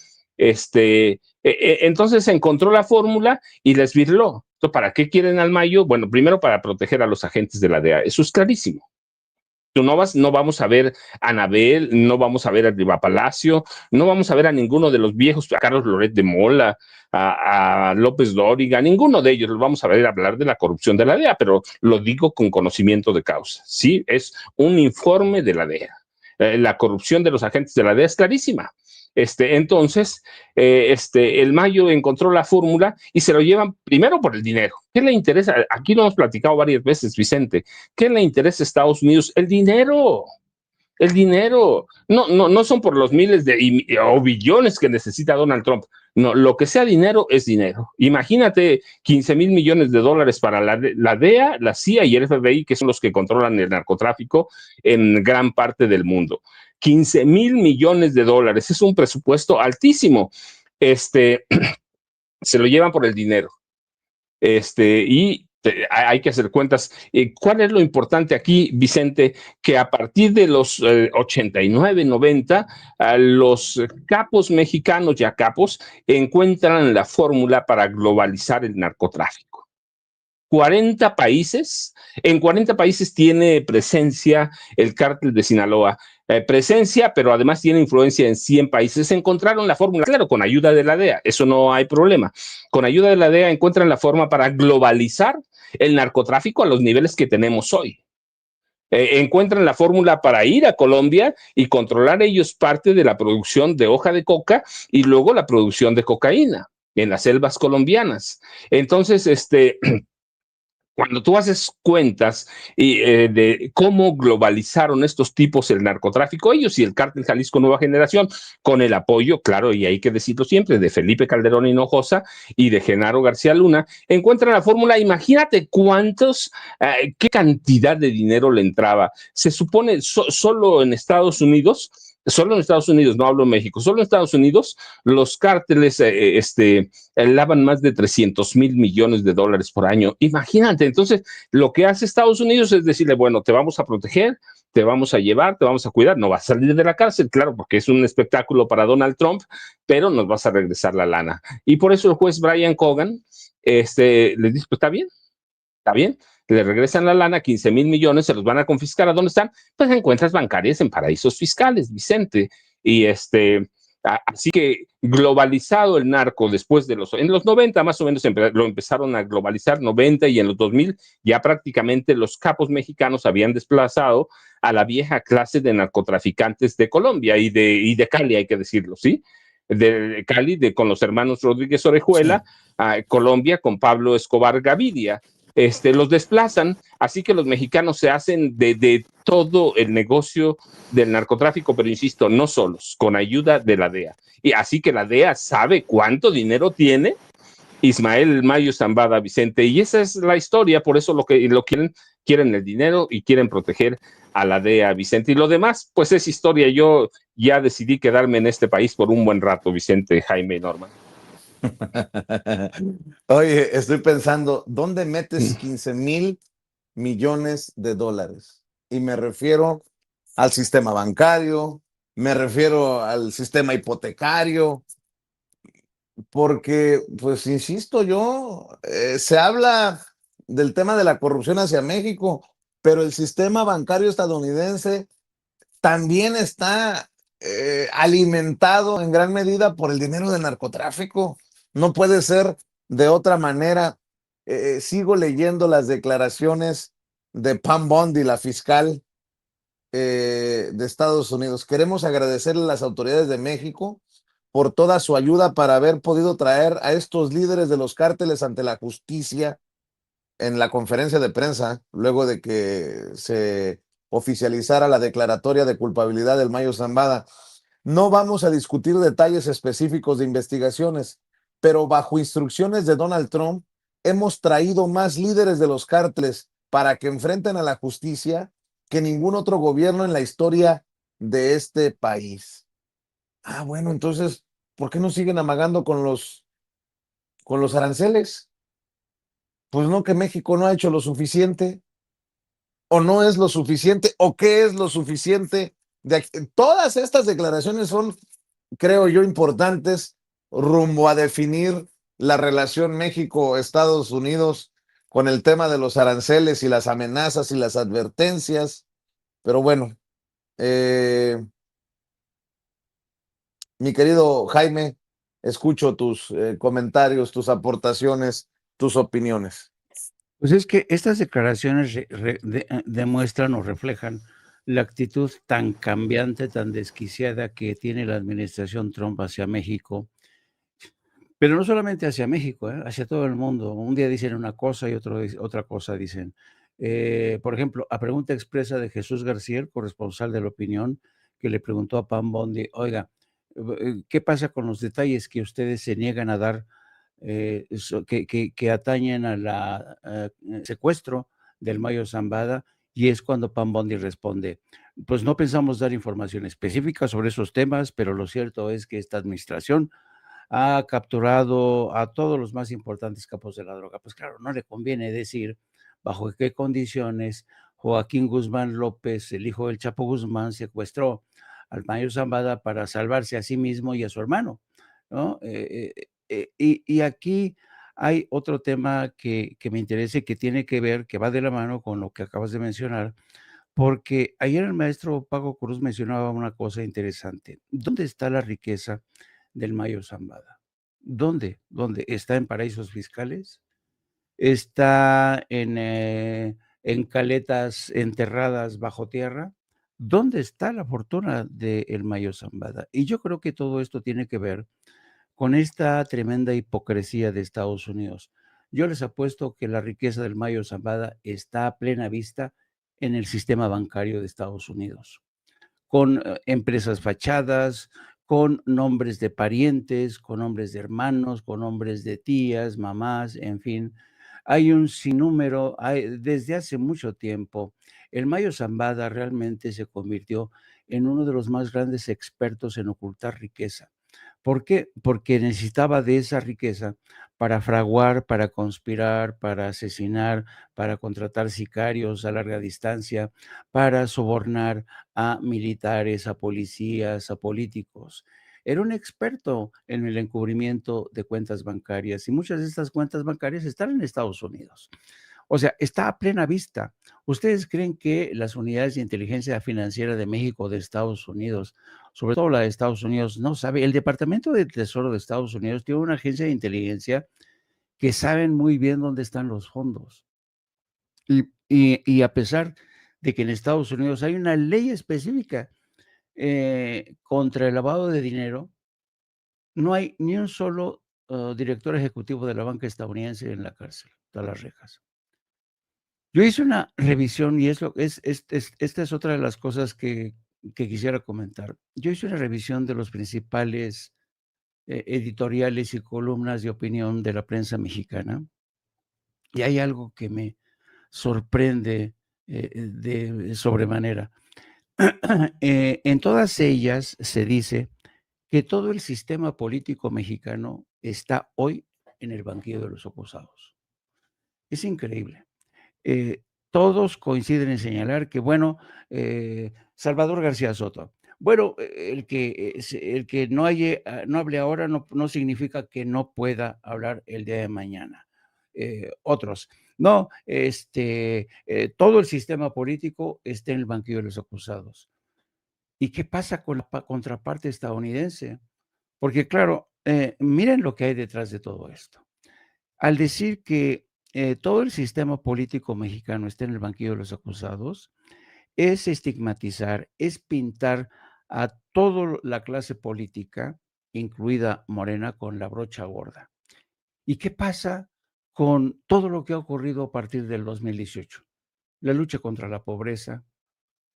Entonces encontró la fórmula y les virló. ¿Para qué quieren al Mayo? Bueno, primero para proteger a los agentes de la DEA. Eso es clarísimo. No vamos a ver a Anabel, no vamos a ver a Riva Palacio, no vamos a ver a ninguno de los viejos, a Carlos Loret de Mola, a López Dóriga, ninguno de ellos los vamos a ver hablar de la corrupción de la DEA, pero lo digo con conocimiento de causa. Sí, es un informe de la DEA. La corrupción de los agentes de la DEA es clarísima. Entonces, el Mayo encontró la fórmula y se lo llevan primero por el dinero. ¿Qué le interesa? Aquí lo hemos platicado varias veces, Vicente. ¿Qué le interesa a Estados Unidos? El dinero. El dinero. No son por los miles o billones que necesita Donald Trump. No, lo que sea dinero es dinero. Imagínate 15,000 millones de dólares para la DEA, la CIA y el FBI, que son los que controlan el narcotráfico en gran parte del mundo. 15,000 millones de dólares. Es un presupuesto altísimo. Se lo llevan por el dinero. Y hay que hacer cuentas. ¿Cuál es lo importante aquí, Vicente? Que a partir de los 89, 90, los capos mexicanos, ya capos, encuentran la fórmula para globalizar el narcotráfico. 40 países, en 40 países tiene presencia el cártel de Sinaloa. presencia, pero además tiene influencia en 100 países. Encontraron la fórmula, claro, con ayuda de la DEA, eso no hay problema. Con ayuda de la DEA encuentran la forma para globalizar el narcotráfico a los niveles que tenemos hoy. Encuentran la fórmula para ir a Colombia y controlar ellos parte de la producción de hoja de coca y luego la producción de cocaína en las selvas colombianas. Entonces, cuando tú haces cuentas de cómo globalizaron estos tipos el narcotráfico, ellos y el Cártel Jalisco Nueva Generación, con el apoyo, claro, y hay que decirlo siempre, de Felipe Calderón Hinojosa y de Genaro García Luna, encuentran la fórmula. Imagínate qué cantidad de dinero le entraba. Se supone solo en Estados Unidos, no hablo en México, solo en Estados Unidos, los cárteles lavan más de 300,000 millones de dólares por año. Imagínate, entonces lo que hace Estados Unidos es decirle, bueno, te vamos a proteger, te vamos a llevar, te vamos a cuidar, no vas a salir de la cárcel, claro, porque es un espectáculo para Donald Trump, pero nos vas a regresar la lana. Y por eso el juez Brian Cogan les dice, pues está bien, le regresan la lana, 15,000 millones, se los van a confiscar. ¿A dónde están? Pues en cuentas bancarias en paraísos fiscales, Vicente. Y así que globalizado el narco después en los 90 más o menos lo empezaron a globalizar, 90, y en los 2000 ya prácticamente los capos mexicanos habían desplazado a la vieja clase de narcotraficantes de Colombia y de Cali, hay que decirlo, ¿sí? De Cali, con los hermanos Rodríguez Orejuela, sí. A Colombia con Pablo Escobar Gaviria. Los desplazan, así que los mexicanos se hacen de todo el negocio del narcotráfico, pero insisto, no solos, con ayuda de la DEA. Y así que la DEA sabe cuánto dinero tiene Ismael Mayo Zambada, Vicente, y esa es la historia, por eso lo quieren el dinero y quieren proteger a la DEA, Vicente. Y lo demás, pues es historia. Yo ya decidí quedarme en este país por un buen rato, Vicente, Jaime y Norma. Oye, estoy pensando, ¿dónde metes 15,000 millones de dólares? Y me refiero al sistema bancario, me refiero al sistema hipotecario, porque, pues, insisto yo, se habla del tema de la corrupción hacia México, pero el sistema bancario estadounidense también está alimentado en gran medida por el dinero del narcotráfico. No puede ser de otra manera. Sigo leyendo las declaraciones de Pam Bondi, la fiscal de Estados Unidos. Queremos agradecerle a las autoridades de México por toda su ayuda para haber podido traer a estos líderes de los cárteles ante la justicia. En la conferencia de prensa, luego de que se oficializara la declaratoria de culpabilidad del Mayo Zambada, no vamos a discutir detalles específicos de investigaciones, pero bajo instrucciones de Donald Trump, hemos traído más líderes de los cárteles para que enfrenten a la justicia que ningún otro gobierno en la historia de este país. Ah, bueno, entonces, ¿por qué no siguen amagando con los aranceles? Pues no, que México no ha hecho lo suficiente, o no es lo suficiente, o qué es lo suficiente. Todas estas declaraciones son, creo yo, importantes rumbo a definir la relación México-Estados Unidos con el tema de los aranceles y las amenazas y las advertencias. Pero bueno, mi querido Jaime, escucho tus comentarios, tus aportaciones, tus opiniones. Pues es que estas declaraciones demuestran o reflejan la actitud tan cambiante, tan desquiciada que tiene la administración Trump hacia México, pero no solamente hacia México, hacia todo el mundo. Un día dicen una cosa y otra cosa dicen. Por ejemplo, a pregunta expresa de Jesús García, el corresponsal de La Opinión, que le preguntó a Pam Bondi, oiga, ¿qué pasa con los detalles que ustedes se niegan a dar que atañen a la secuestro del Mayo Zambada? Y es cuando Pam Bondi responde, pues no pensamos dar información específica sobre esos temas, pero lo cierto es que esta administración ha capturado a todos los más importantes capos de la droga. Pues claro, no le conviene decir bajo qué condiciones Joaquín Guzmán López, el hijo del Chapo Guzmán, secuestró al Mayo Zambada para salvarse a sí mismo y a su hermano, ¿no? Y aquí hay otro tema que me interesa y que tiene que ver, que va de la mano con lo que acabas de mencionar, porque ayer el maestro Paco Cruz mencionaba una cosa interesante. ¿Dónde está la riqueza del Mayo Zambada? ¿Dónde? ¿Dónde? ¿Está en paraísos fiscales? ¿Está en caletas enterradas bajo tierra? ¿Dónde está la fortuna del Mayo Zambada? Y yo creo que todo esto tiene que ver con esta tremenda hipocresía de Estados Unidos. Yo les apuesto que la riqueza del Mayo Zambada está a plena vista en el sistema bancario de Estados Unidos, con empresas fachadas, con nombres de parientes, con nombres de hermanos, con nombres de tías, mamás, en fin. Hay un sinnúmero, desde hace mucho tiempo, el Mayo Zambada realmente se convirtió en uno de los más grandes expertos en ocultar riqueza. ¿Por qué? Porque necesitaba de esa riqueza para fraguar, para conspirar, para asesinar, para contratar sicarios a larga distancia, para sobornar a militares, a policías, a políticos. Era un experto en el encubrimiento de cuentas bancarias y muchas de estas cuentas bancarias están en Estados Unidos. O sea, está a plena vista. ¿Ustedes creen que las unidades de inteligencia financiera de México, de Estados Unidos, sobre todo la de Estados Unidos, no sabe? El Departamento del Tesoro de Estados Unidos tiene una agencia de inteligencia que saben muy bien dónde están los fondos. Y a pesar de que en Estados Unidos hay una ley específica contra el lavado de dinero, no hay ni un solo director ejecutivo de la banca estadounidense en la cárcel, a las rejas. Yo hice una revisión y esta es otra de las cosas que quisiera comentar. Yo hice una revisión de los principales editoriales y columnas de opinión de la prensa mexicana y hay algo que me sorprende de sobremanera. En todas ellas se dice que todo el sistema político mexicano está hoy en el banquillo de los acusados. Es increíble. Todos coinciden en señalar que, bueno, Salvador García Soto, bueno, el que no hable ahora no significa que no pueda hablar el día de mañana. Otros, no, todo el sistema político está en el banquillo de los acusados. ¿Y qué pasa con la contraparte estadounidense? Porque claro, miren lo que hay detrás de todo esto. Al decir que todo el sistema político mexicano está en el banquillo de los acusados, es estigmatizar, es pintar a toda la clase política, incluida Morena, con la brocha gorda. ¿Y qué pasa con todo lo que ha ocurrido a partir del 2018? La lucha contra la pobreza,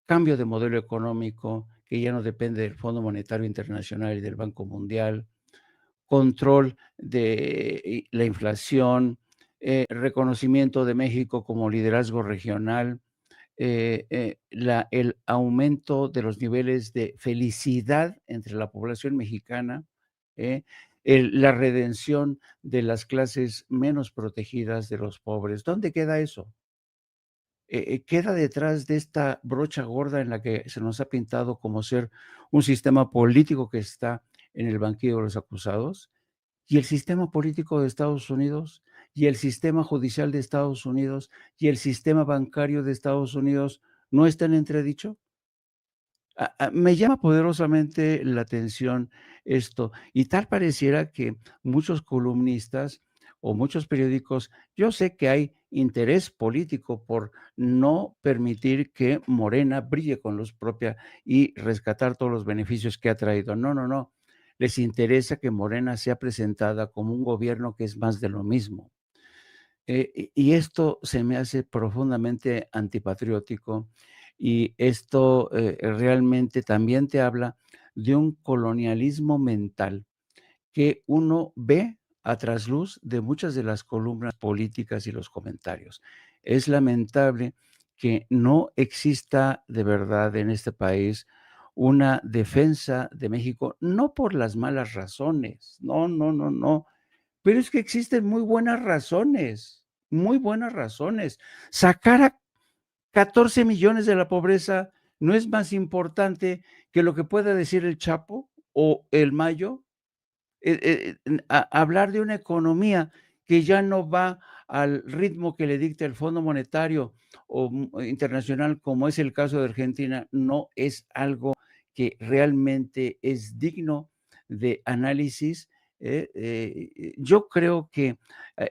cambio de modelo económico que ya no depende del Fondo Monetario Internacional y del Banco Mundial, control de la inflación, reconocimiento de México como liderazgo regional, el aumento de los niveles de felicidad entre la población mexicana, la redención de las clases menos protegidas de los pobres. ¿Dónde queda eso? Queda detrás de esta brocha gorda en la que se nos ha pintado como ser un sistema político que está en el banquillo de los acusados, y el sistema político de Estados Unidos, y el sistema judicial de Estados Unidos, y el sistema bancario de Estados Unidos no están en entredicho. Me llama poderosamente la atención esto, y tal pareciera que muchos columnistas o muchos periódicos, yo sé que hay interés político por no permitir que Morena brille con luz propia y rescatar todos los beneficios que ha traído. No, no, no. Les interesa que Morena sea presentada como un gobierno que es más de lo mismo. Y esto se me hace profundamente antipatriótico y esto realmente también te habla de un colonialismo mental que uno ve a trasluz de muchas de las columnas políticas y los comentarios. Es lamentable que no exista de verdad en este país una defensa de México, no por las malas razones, no, no, no, no, pero es que existen muy buenas razones, muy buenas razones. Sacar a 14 millones de la pobreza no es más importante que lo que pueda decir el Chapo o el Mayo. Hablar de una economía que ya no va al ritmo que le dicta el Fondo Monetario Internacional, como es el caso de Argentina, no es algo que realmente es digno de análisis. Yo creo que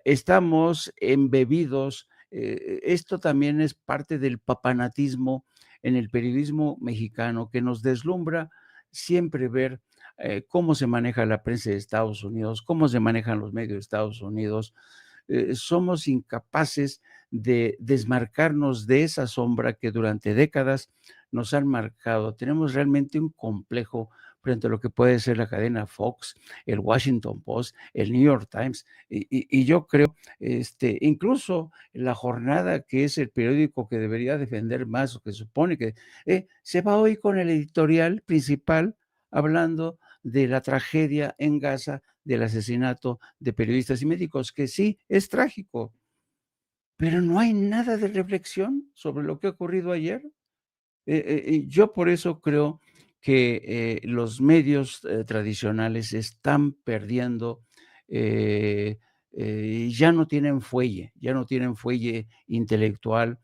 estamos embebidos, esto también es parte del papanatismo en el periodismo mexicano, que nos deslumbra siempre ver cómo se maneja la prensa de Estados Unidos, cómo se manejan los medios de Estados Unidos. Somos incapaces de desmarcarnos de esa sombra que durante décadas nos han marcado. Tenemos realmente un complejo frente a lo que puede ser la cadena Fox, el Washington Post, el New York Times, y yo creo, incluso La Jornada, que es el periódico que debería defender más, o que supone que se va hoy con el editorial principal hablando de la tragedia en Gaza, del asesinato de periodistas y médicos, que sí, es trágico, pero no hay nada de reflexión sobre lo que ha ocurrido ayer. Yo por eso creo que los medios tradicionales están perdiendo, ya no tienen fuelle intelectual.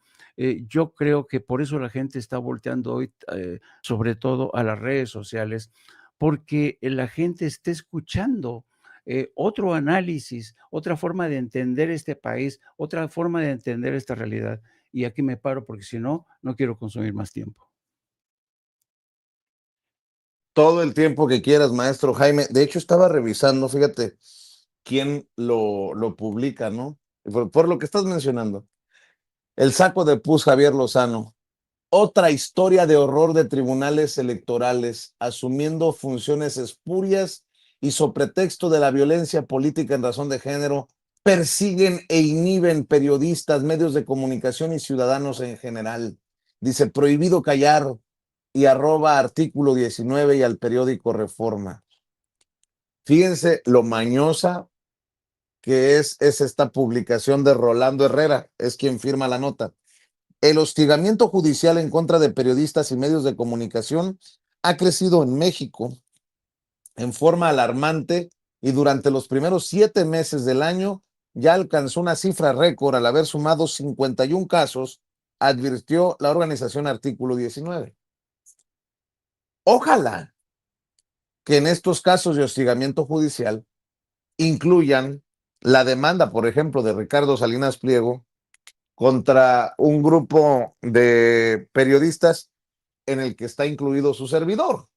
Yo creo que por eso la gente está volteando hoy, sobre todo a las redes sociales, porque la gente está escuchando otro análisis, otra forma de entender este país, otra forma de entender esta realidad. Y aquí me paro porque si no, no quiero consumir más tiempo. Todo el tiempo que quieras, maestro Jaime. De hecho, estaba revisando, fíjate, quién lo publica, ¿no? Por lo que estás mencionando. El saco de pus, Javier Lozano. Otra historia de horror de tribunales electorales, asumiendo funciones espurias y sobre pretexto de la violencia política en razón de género, persiguen e inhiben periodistas, medios de comunicación y ciudadanos en general. Dice, prohibido callar, y @artículo 19 y al periódico Reforma. Fíjense lo mañosa que es esta publicación de Rolando Herrera, es quien firma la nota. El hostigamiento judicial en contra de periodistas y medios de comunicación ha crecido en México en forma alarmante y durante los primeros 7 meses del año ya alcanzó una cifra récord al haber sumado 51 casos, advirtió la organización Artículo 19. Ojalá que en estos casos de hostigamiento judicial incluyan la demanda, por ejemplo, de Ricardo Salinas Pliego contra un grupo de periodistas en el que está incluido su servidor.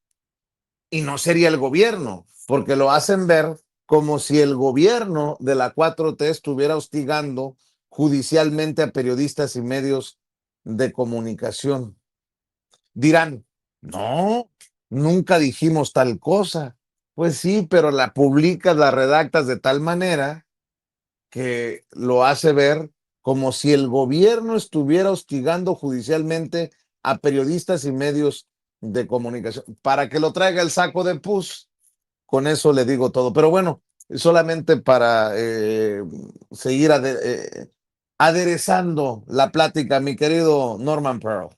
Y no sería el gobierno, porque lo hacen ver como si el gobierno de la 4T estuviera hostigando judicialmente a periodistas y medios de comunicación. Dirán, no, nunca dijimos tal cosa. Pues sí, pero la publicas, la redactas de tal manera que lo hace ver como si el gobierno estuviera hostigando judicialmente a periodistas y medios de comunicación. Para que lo traiga el saco de pus, con eso le digo todo. Pero bueno, solamente para seguir aderezando la plática, mi querido Norman Pearl.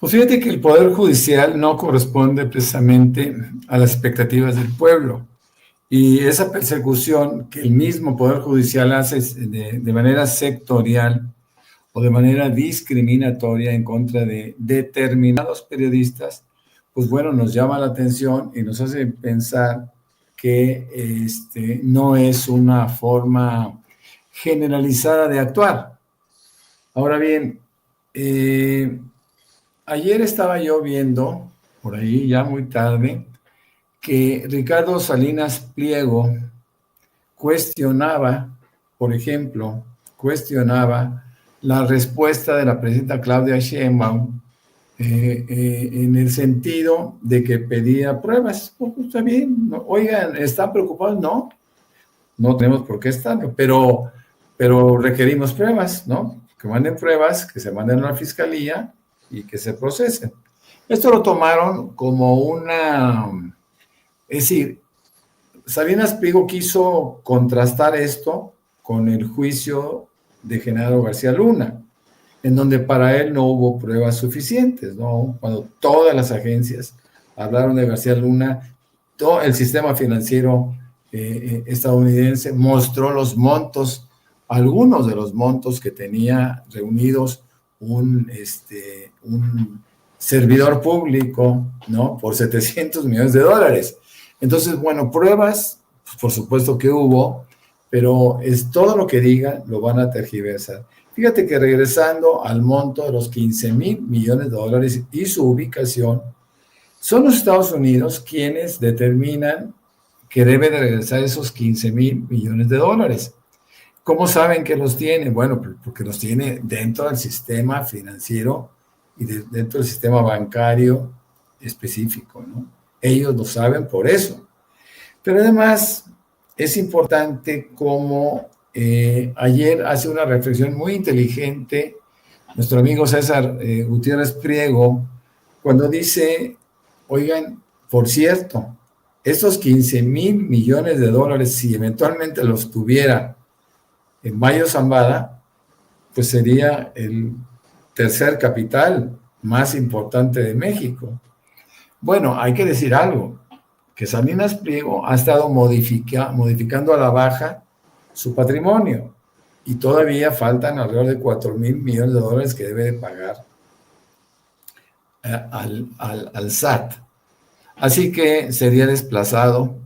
Pues fíjate que el Poder Judicial no corresponde precisamente a las expectativas del pueblo. Y esa persecución que el mismo Poder Judicial hace de manera sectorial o de manera discriminatoria en contra de determinados periodistas, pues bueno, nos llama la atención y nos hace pensar que no es una forma generalizada de actuar. Ahora bien, ayer estaba yo viendo, por ahí ya muy tarde, que Ricardo Salinas Pliego cuestionaba, por ejemplo, la respuesta de la presidenta Claudia Sheinbaum en el sentido de que pedía pruebas. Pues está bien, no, oigan, ¿están preocupados? No tenemos por qué estarlo, pero requerimos pruebas, ¿no? Que manden pruebas, que se manden a la fiscalía y que se procesen. Esto lo tomaron como es decir, Salinas Pliego quiso contrastar esto con el juicio de Genaro García Luna, en donde para él no hubo pruebas suficientes, ¿no? Cuando todas las agencias hablaron de García Luna, todo el sistema financiero estadounidense mostró los montos algunos de los montos que tenía reunidos un servidor público, ¿no? Por $700 millones. Entonces, bueno, pruebas, pues, por supuesto que hubo, pero es todo lo que digan lo van a tergiversar. Fíjate que regresando al monto de los $15,000 millones y su ubicación, son los Estados Unidos quienes determinan que debe de regresar esos $15,000 millones. ¿Cómo saben que los tiene? Bueno, porque los tiene dentro del sistema financiero y dentro del sistema bancario específico, ¿no? Ellos lo saben por eso. Pero además es importante como ayer hace una reflexión muy inteligente nuestro amigo César Gutiérrez Priego, cuando dice, oigan, por cierto, estos $15,000 millones, si eventualmente los tuviera en Mayo Zambada, pues sería el tercer capital más importante de México. Bueno, hay que decir algo, que Salinas Pliego ha estado modificando a la baja su patrimonio y todavía faltan alrededor de $4,000 millones que debe de pagar al SAT. Así que sería desplazado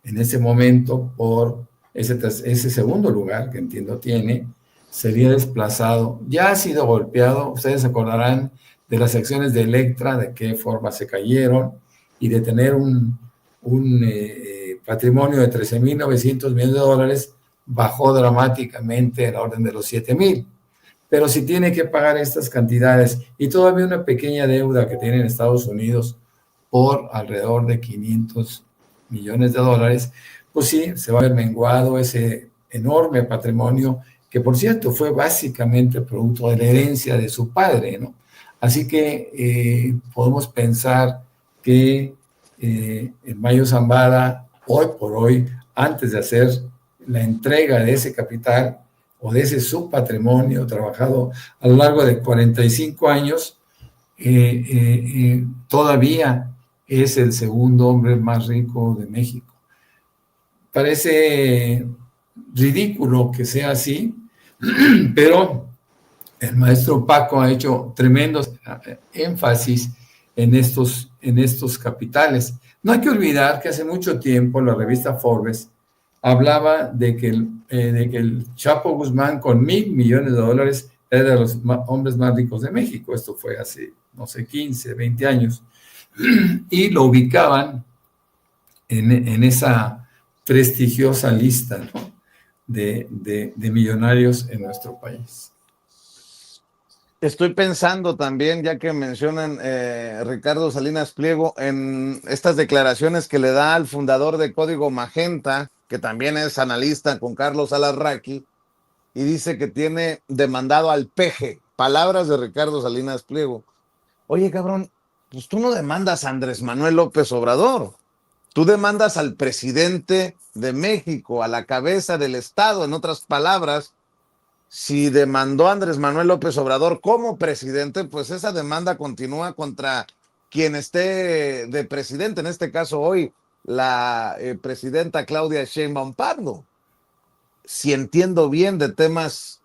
en ese momento por ese segundo lugar que entiendo tiene, sería desplazado. Ya ha sido golpeado, ustedes se acordarán de las acciones de Electra, de qué forma se cayeron, y de tener un patrimonio de $13,900 millones, bajó dramáticamente a la orden de los 7,000. Pero si tiene que pagar estas cantidades y todavía una pequeña deuda que tiene en Estados Unidos por alrededor de $500 millones, pues sí, se va a ver menguado ese enorme patrimonio que, por cierto, fue básicamente producto de la herencia de su padre, ¿no? Así que podemos pensar que el Mayo Zambada, hoy por hoy, antes de hacer la entrega de ese capital o de ese subpatrimonio trabajado a lo largo de 45 años, todavía es el segundo hombre más rico de México. Parece ridículo que sea así, pero el maestro Paco ha hecho tremendos énfasis en estos capitales. No hay que olvidar que hace mucho tiempo la revista Forbes hablaba de que el Chapo Guzmán con $1,000 millones era de los hombres más ricos de México. Esto fue hace, no sé, 15, 20 años. Y lo ubicaban en esa prestigiosa lista, ¿no? de millonarios en nuestro país. Estoy pensando también, ya que mencionan Ricardo Salinas Pliego, en estas declaraciones que le da al fundador de Código Magenta, que también es analista con Carlos Alarraqui, y dice que tiene demandado al peje. Palabras de Ricardo Salinas Pliego. Oye, cabrón, pues tú no demandas a Andrés Manuel López Obrador. Tú demandas al presidente de México, a la cabeza del Estado. En otras palabras, si demandó a Andrés Manuel López Obrador como presidente, pues esa demanda continúa contra quien esté de presidente, en este caso hoy la presidenta Claudia Sheinbaum Pardo. Si entiendo bien de temas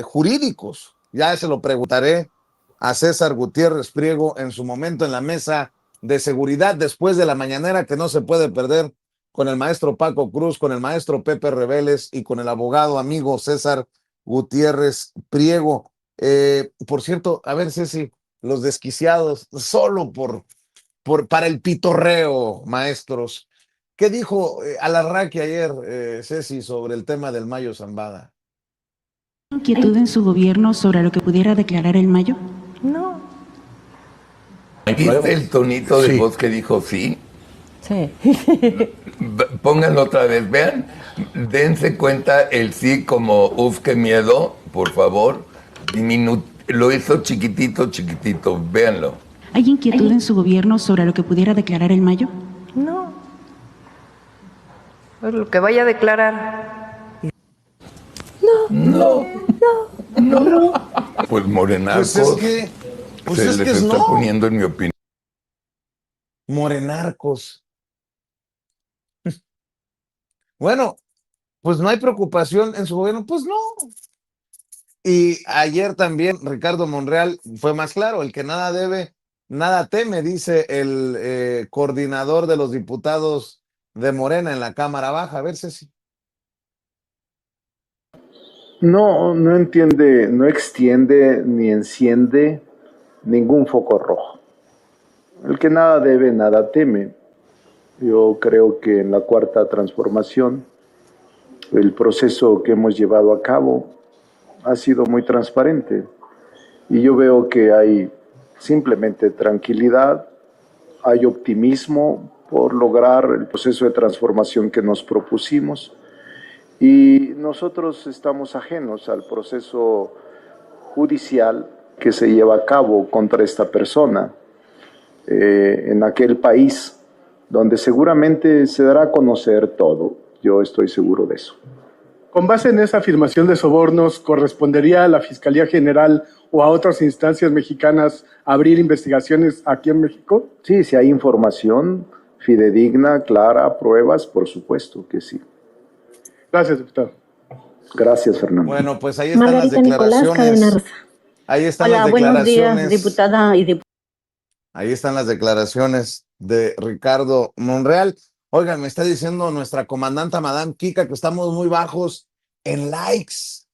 jurídicos, ya se lo preguntaré a César Gutiérrez Priego en su momento en la mesa de seguridad después de la mañanera que no se puede perder con el maestro Paco Cruz, con el maestro Pepe Reveles y con el abogado amigo César Gutiérrez Priego. Por cierto, a ver, Ceci, los desquiciados, solo para el pitorreo, maestros. ¿Qué dijo Alarraqui ayer, Ceci, sobre el tema del Mayo Zambada? ¿Inquietud en su gobierno sobre lo que pudiera declarar el Mayo? No. ¿Viste el tonito de voz que dijo sí? Sí. Pónganlo otra vez, vean, dense cuenta el sí como uf, qué miedo, por favor. Lo hizo chiquitito, véanlo. ¿Hay inquietud en su gobierno sobre lo que pudiera declarar el Mayo? No. Pues lo que vaya a declarar. No. Pues Morenarcos se les está poniendo, en mi opinión. Morenarcos. Bueno, pues no hay preocupación en su gobierno, pues no. Y ayer también Ricardo Monreal fue más claro, el que nada debe, nada teme, dice el coordinador de los diputados de Morena en la Cámara Baja. A ver, Ceci. No entiende, no extiende ni enciende ningún foco rojo. El que nada debe, nada teme. Yo creo que en la cuarta transformación, el proceso que hemos llevado a cabo ha sido muy transparente y yo veo que hay simplemente tranquilidad, hay optimismo por lograr el proceso de transformación que nos propusimos y nosotros estamos ajenos al proceso judicial que se lleva a cabo contra esta persona en aquel país donde seguramente se dará a conocer todo. Yo estoy seguro de eso. Con base en esa afirmación de sobornos, ¿correspondería a la Fiscalía General o a otras instancias mexicanas abrir investigaciones aquí en México? Sí, si hay información fidedigna, clara, pruebas, por supuesto que sí. Gracias, diputado. Gracias, Fernando. Bueno, pues ahí están las declaraciones. Ahí están las declaraciones. Buenos días, diputada y diputado. Ahí están las declaraciones de Ricardo Monreal. Oigan, me está diciendo nuestra comandanta Madame Kika que estamos muy bajos en likes.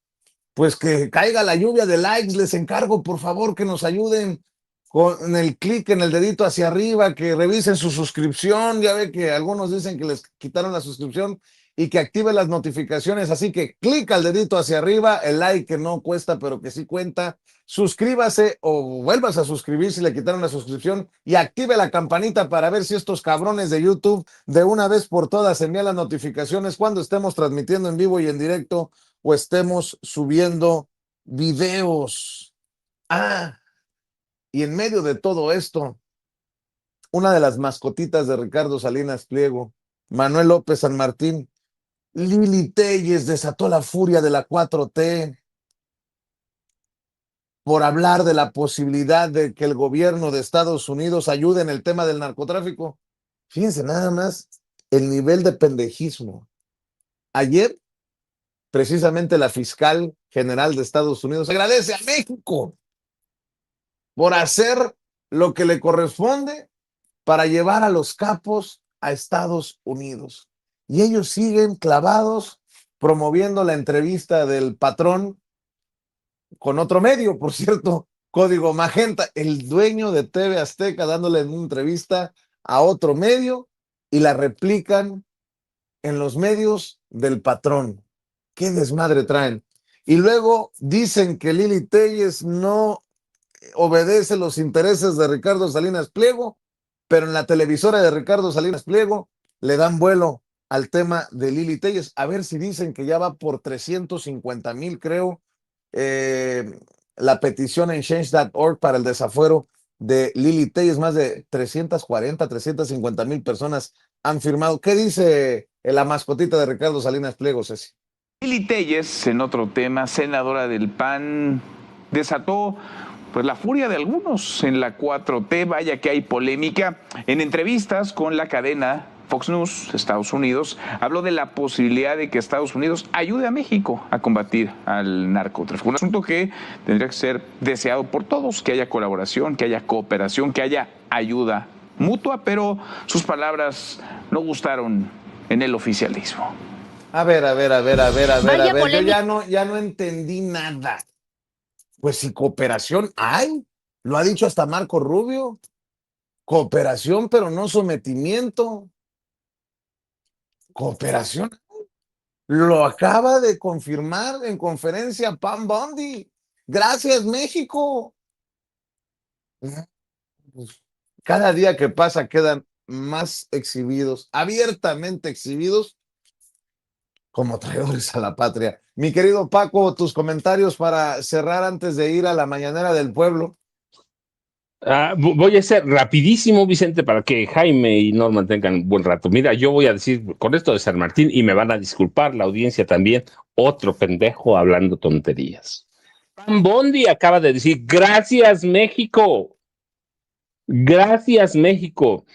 Pues que caiga la lluvia de likes. Les encargo, por favor, que nos ayuden con el clic en el dedito hacia arriba, que revisen su suscripción. Ya ve que algunos dicen que les quitaron la suscripción y que active las notificaciones. Así que clic al dedito hacia arriba, el like que no cuesta, pero que sí cuenta. Suscríbase o vuelvas a suscribir si le quitaron la suscripción y active la campanita para ver si estos cabrones de YouTube de una vez por todas envían las notificaciones cuando estemos transmitiendo en vivo y en directo o estemos subiendo videos. Y en medio de todo esto, una de las mascotitas de Ricardo Salinas Pliego, Manuel López San Martín, Lili Téllez, desató la furia de la 4T por hablar de la posibilidad de que el gobierno de Estados Unidos ayude en el tema del narcotráfico. Fíjense nada más el nivel de pendejismo. Ayer, precisamente la fiscal general de Estados Unidos agradece a México por hacer lo que le corresponde para llevar a los capos a Estados Unidos. Y ellos siguen clavados promoviendo la entrevista del patrón con otro medio, por cierto, Código Magenta, el dueño de TV Azteca dándole una entrevista a otro medio y la replican en los medios del patrón. ¿Qué desmadre traen? Y luego dicen que Lili Téllez no obedece los intereses de Ricardo Salinas Pliego, pero en la televisora de Ricardo Salinas Pliego le dan vuelo al tema de Lili Téllez. A ver si dicen que ya va por 350,000, creo, la petición en change.org para el desafuero de Lili Téllez. Más de 350,000 personas han firmado. ¿Qué dice la mascotita de Ricardo Salinas Pliego, Ceci? Lili Téllez, en otro tema, senadora del PAN, desató pues la furia de algunos en la 4T. Vaya que hay polémica. En entrevistas con la cadena Fox News, Estados Unidos, habló de la posibilidad de que Estados Unidos ayude a México a combatir al narcotráfico. Un asunto que tendría que ser deseado por todos, que haya colaboración, que haya cooperación, que haya ayuda mutua, pero sus palabras no gustaron en el oficialismo. A ver. Yo ya no entendí nada. Pues si cooperación hay, lo ha dicho hasta Marco Rubio. Cooperación, pero no sometimiento. Cooperación. Lo acaba de confirmar en conferencia Pam Bondi. Gracias, México. Cada día que pasa quedan más exhibidos, abiertamente exhibidos, como traidores a la patria. Mi querido Paco, tus comentarios para cerrar antes de ir a la mañanera del pueblo. Voy a ser rapidísimo, Vicente, para que Jaime y Norman tengan buen rato. Mira, yo voy a decir con esto de San Martín, y me van a disculpar la audiencia también, otro pendejo hablando tonterías. Pam Bondi acaba de decir, gracias México. Gracias México.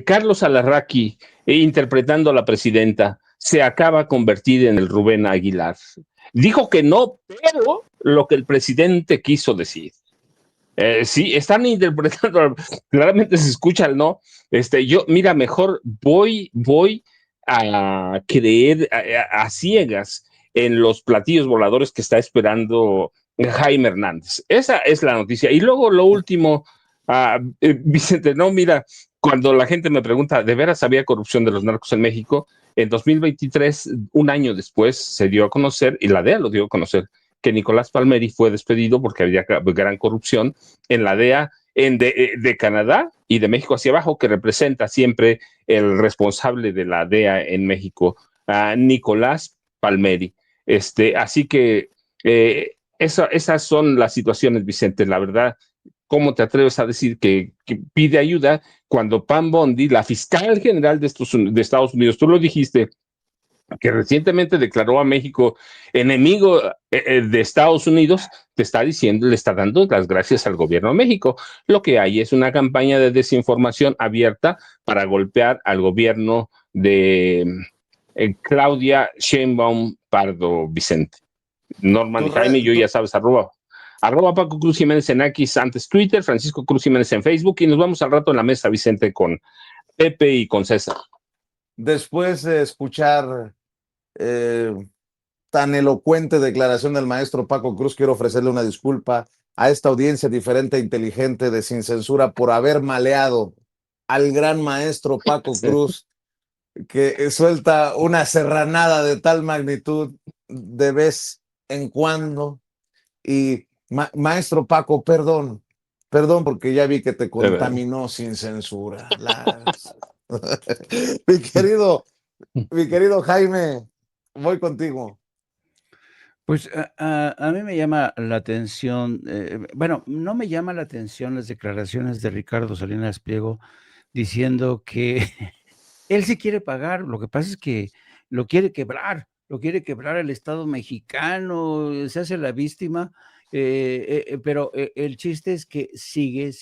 Carlos Alarraqui interpretando a la presidenta, se acaba de convertir en el Rubén Aguilar. Dijo que no, pero lo que el presidente quiso decir. Sí, están interpretando, claramente se escucha el no. Yo, mira, mejor voy a creer a ciegas en los platillos voladores que está esperando Jaime Hernández. Esa es la noticia. Y luego lo último, Vicente, no, mira, cuando la gente me pregunta, ¿de veras había corrupción de los narcos en México? En 2023, un año después, se dio a conocer, y la DEA lo dio a conocer, que Nicolás Palmeri fue despedido porque había gran corrupción en la DEA de Canadá y de México hacia abajo, que representa siempre el responsable de la DEA en México, Nicolás Palmeri. Así que esas son las situaciones, Vicente. La verdad, ¿cómo te atreves a decir que pide ayuda cuando Pam Bondi, la fiscal general de Estados Unidos, tú lo dijiste, que recientemente declaró a México enemigo de Estados Unidos, te está diciendo, le está dando las gracias al gobierno de México? Lo que hay es una campaña de desinformación abierta para golpear al gobierno de Claudia Sheinbaum Pardo, Vicente. Norman Jaime, yo ya sabes, arroba Paco Cruz Jiménez en X, antes Twitter, Francisco Cruz Jiménez en Facebook, y nos vamos al rato en la mesa, Vicente, con Pepe y con César. Después de escuchar tan elocuente declaración del maestro Paco Cruz, quiero ofrecerle una disculpa a esta audiencia diferente e inteligente de Sin Censura por haber maleado al gran maestro Paco Cruz, que suelta una serranada de tal magnitud de vez en cuando. Y maestro Paco, perdón, porque ya vi que te contaminó Sin Censura. Mi querido Jaime, voy contigo. Pues a mí me llama la atención, no me llama la atención las declaraciones de Ricardo Salinas Pliego diciendo que él sí quiere pagar, lo que pasa es que lo quiere quebrar el Estado mexicano, se hace la víctima, pero el chiste es que sigue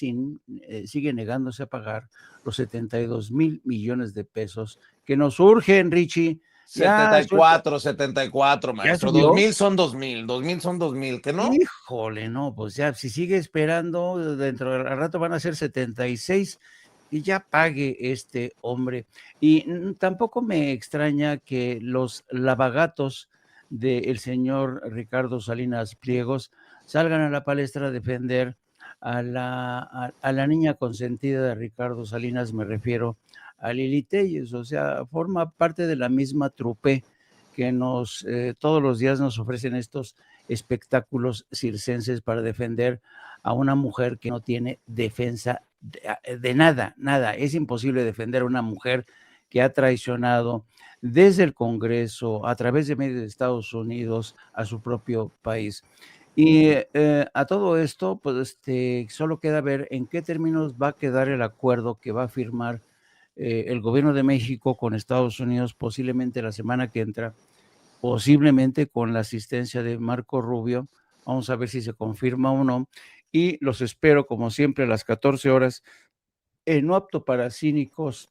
negándose a pagar los 72,000 millones de pesos que nos urgen, Richie. 74, maestro. 2,000 son 2,000, ¿que no? Híjole, no, pues ya, si sigue esperando, dentro del rato van a ser 76 y ya pague este hombre. Y tampoco me extraña que los lavagatos del señor Ricardo Salinas Pliegos salgan a la palestra a defender a la niña consentida de Ricardo Salinas, me refiero a Lili Téllez, o sea, forma parte de la misma trupe que todos los días nos ofrecen estos espectáculos circenses para defender a una mujer que no tiene defensa de nada. Es imposible defender a una mujer que ha traicionado desde el Congreso, a través de medios de Estados Unidos, a su propio país. Y a todo esto, pues solo queda ver en qué términos va a quedar el acuerdo que va a firmar el gobierno de México con Estados Unidos, posiblemente la semana que entra, posiblemente con la asistencia de Marco Rubio. Vamos a ver si se confirma o no. Y los espero, como siempre, a las 14 horas, No Apto para Cínicos.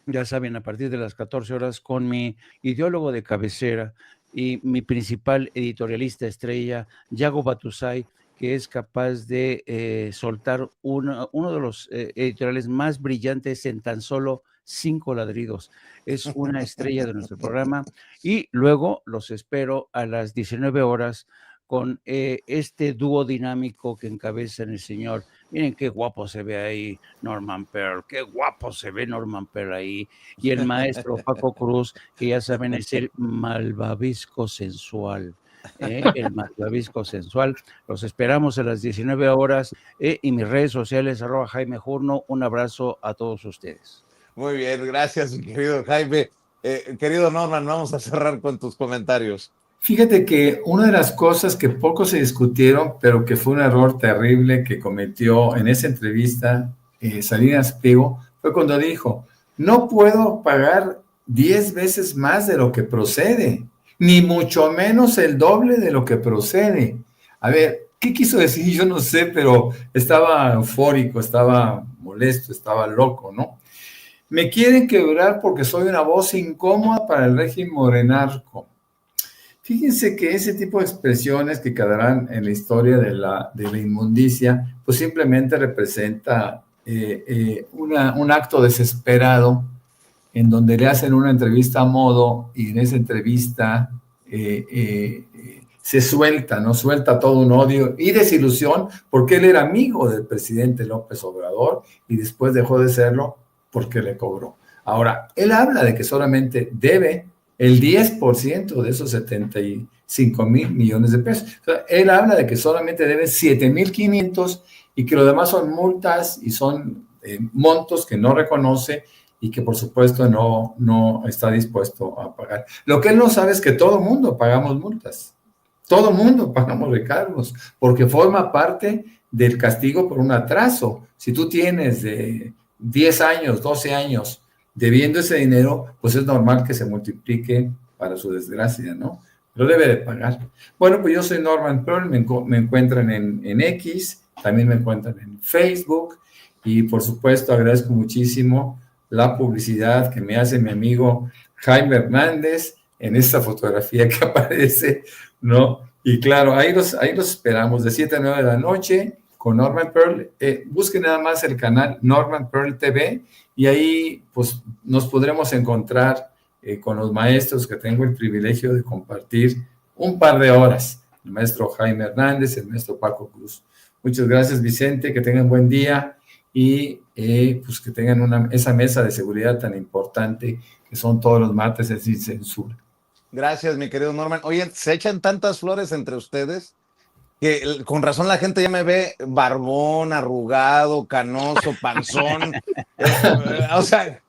Ya saben, a partir de las 14 horas, con mi ideólogo de cabecera y mi principal editorialista estrella, Yago Batusay, que es capaz de soltar uno de los editoriales más brillantes en tan solo 5 ladridos. Es una estrella de nuestro programa. Y luego los espero a las 19 horas con este dúo dinámico que encabezan el señor. Miren qué guapo se ve ahí Norman Pearl, qué guapo se ve Norman Pearl ahí. Y el maestro Paco Cruz, que ya saben, es el malvavisco sensual. El malvavisco sensual. Los esperamos a las 19 horas y mis redes sociales, @Jaime Jurno. Un abrazo a todos ustedes. Muy bien, gracias, mi querido Jaime. Querido Norman, vamos a cerrar con tus comentarios. Fíjate que una de las cosas que poco se discutieron, pero que fue un error terrible que cometió en esa entrevista Salinas Pliego, fue cuando dijo, no puedo pagar 10 veces más de lo que procede, ni mucho menos el doble de lo que procede. A ver, ¿qué quiso decir? Yo no sé, pero estaba eufórico, estaba molesto, estaba loco, ¿no? Me quieren quebrar porque soy una voz incómoda para el régimen morenarco. Fíjense que ese tipo de expresiones que quedarán en la historia de la inmundicia, pues simplemente representa un acto desesperado en donde le hacen una entrevista a modo y en esa entrevista se suelta, ¿no? Suelta todo un odio y desilusión porque él era amigo del presidente López Obrador y después dejó de serlo porque le cobró. Ahora, él habla de que solamente debe el 10% de esos 75,000 millones de pesos. O sea, él habla de que solamente debe 7,500 y que lo demás son multas y son montos que no reconoce y que por supuesto no está dispuesto a pagar. Lo que él no sabe es que todo mundo pagamos multas, todo mundo pagamos recargos, porque forma parte del castigo por un atraso. Si tú tienes de 10 años, 12 años debiendo ese dinero, pues es normal que se multiplique para su desgracia, ¿no? Pero debe de pagar. Bueno, pues yo soy Norman Pearl, me encuentran en X, también me encuentran en Facebook, y por supuesto agradezco muchísimo la publicidad que me hace mi amigo Jaime Hernández en esta fotografía que aparece, ¿no? Y claro, ahí los esperamos de 7 a 9 de la noche con Norman Pearl. Busquen nada más el canal Norman Pearl TV y ahí pues nos podremos encontrar con los maestros que tengo el privilegio de compartir un par de horas. El maestro Jaime Hernández, el maestro Paco Cruz. Muchas gracias, Vicente, que tengan buen día y pues que tengan esa mesa de seguridad tan importante que son todos los martes sin censura. Gracias, mi querido Norman. Oye, se echan tantas flores entre ustedes que con razón la gente ya me ve barbón, arrugado, canoso, panzón. O sea,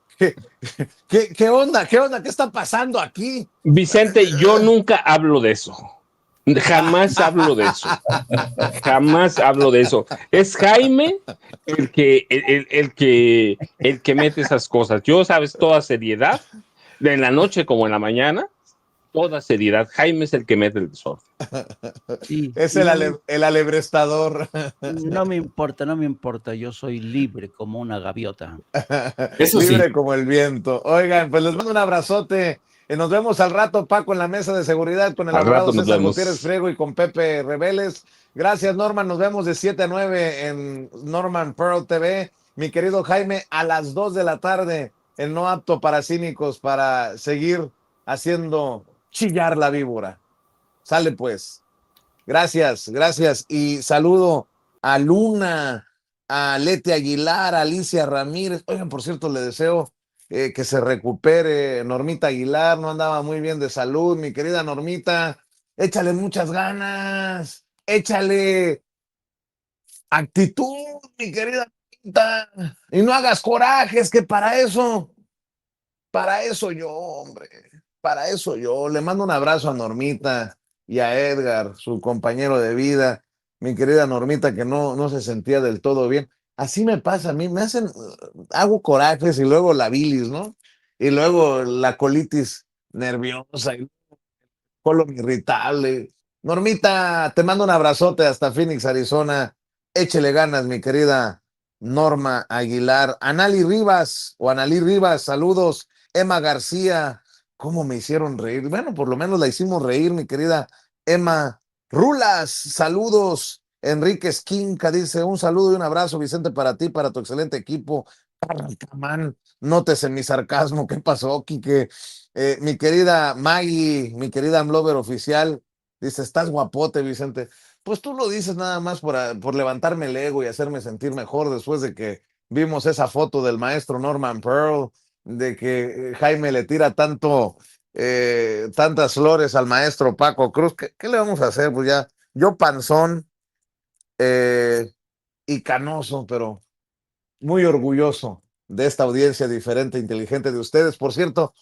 ¿qué onda? ¿Qué onda? ¿Qué está pasando aquí? Vicente, yo nunca hablo de eso. Jamás hablo de eso. Jamás hablo de eso. Es Jaime el que mete esas cosas. Yo, sabes, toda seriedad, en la noche como en la mañana, toda seriedad. Jaime es el que mete el desorden. Sí, es el alebrestador. No me importa. Yo soy libre como una gaviota. Eso libre sí. Como el viento. Oigan, pues les mando un abrazote. Nos vemos al rato, Paco, en la mesa de seguridad con el abogado César Gutiérrez Frego y con Pepe Reveles. Gracias, Norman. Nos vemos de 7 a 9 en Norman Pearl TV. Mi querido Jaime, a las 2 de la tarde en No Apto para Cínicos para seguir haciendo chillar la víbora. Sale pues. Gracias. Y saludo a Luna, a Leti Aguilar, a Alicia Ramírez. Oigan, por cierto, le deseo que se recupere Normita Aguilar, no andaba muy bien de salud, mi querida Normita, échale muchas ganas, échale actitud, mi querida Normita, y no hagas corajes, que para eso yo, hombre, para eso yo, le mando un abrazo a Normita y a Edgar, su compañero de vida, mi querida Normita, que no se sentía del todo bien. Así me pasa a mí, hago corajes y luego la bilis, ¿no? Y luego la colitis nerviosa, y colon irritable. Normita, te mando un abrazote hasta Phoenix, Arizona. Échele ganas, mi querida Norma Aguilar. Analí Rivas, saludos. Emma García, ¿cómo me hicieron reír? Bueno, por lo menos la hicimos reír, mi querida Emma Rulas, saludos. Enrique Esquinca dice, un saludo y un abrazo, Vicente, para ti, para tu excelente equipo. Carracamán, nótese mi sarcasmo, ¿qué pasó, Quique? Mi querida Maggie, mi querida Amlover oficial, dice, estás guapote, Vicente. Pues tú lo dices nada más por levantarme el ego y hacerme sentir mejor después de que vimos esa foto del maestro Norman Pearl, de que Jaime le tira tantas flores al maestro Paco Cruz. ¿Qué le vamos a hacer? Pues ya, yo panzón, y canoso, pero muy orgulloso de esta audiencia diferente, inteligente de ustedes. Por cierto,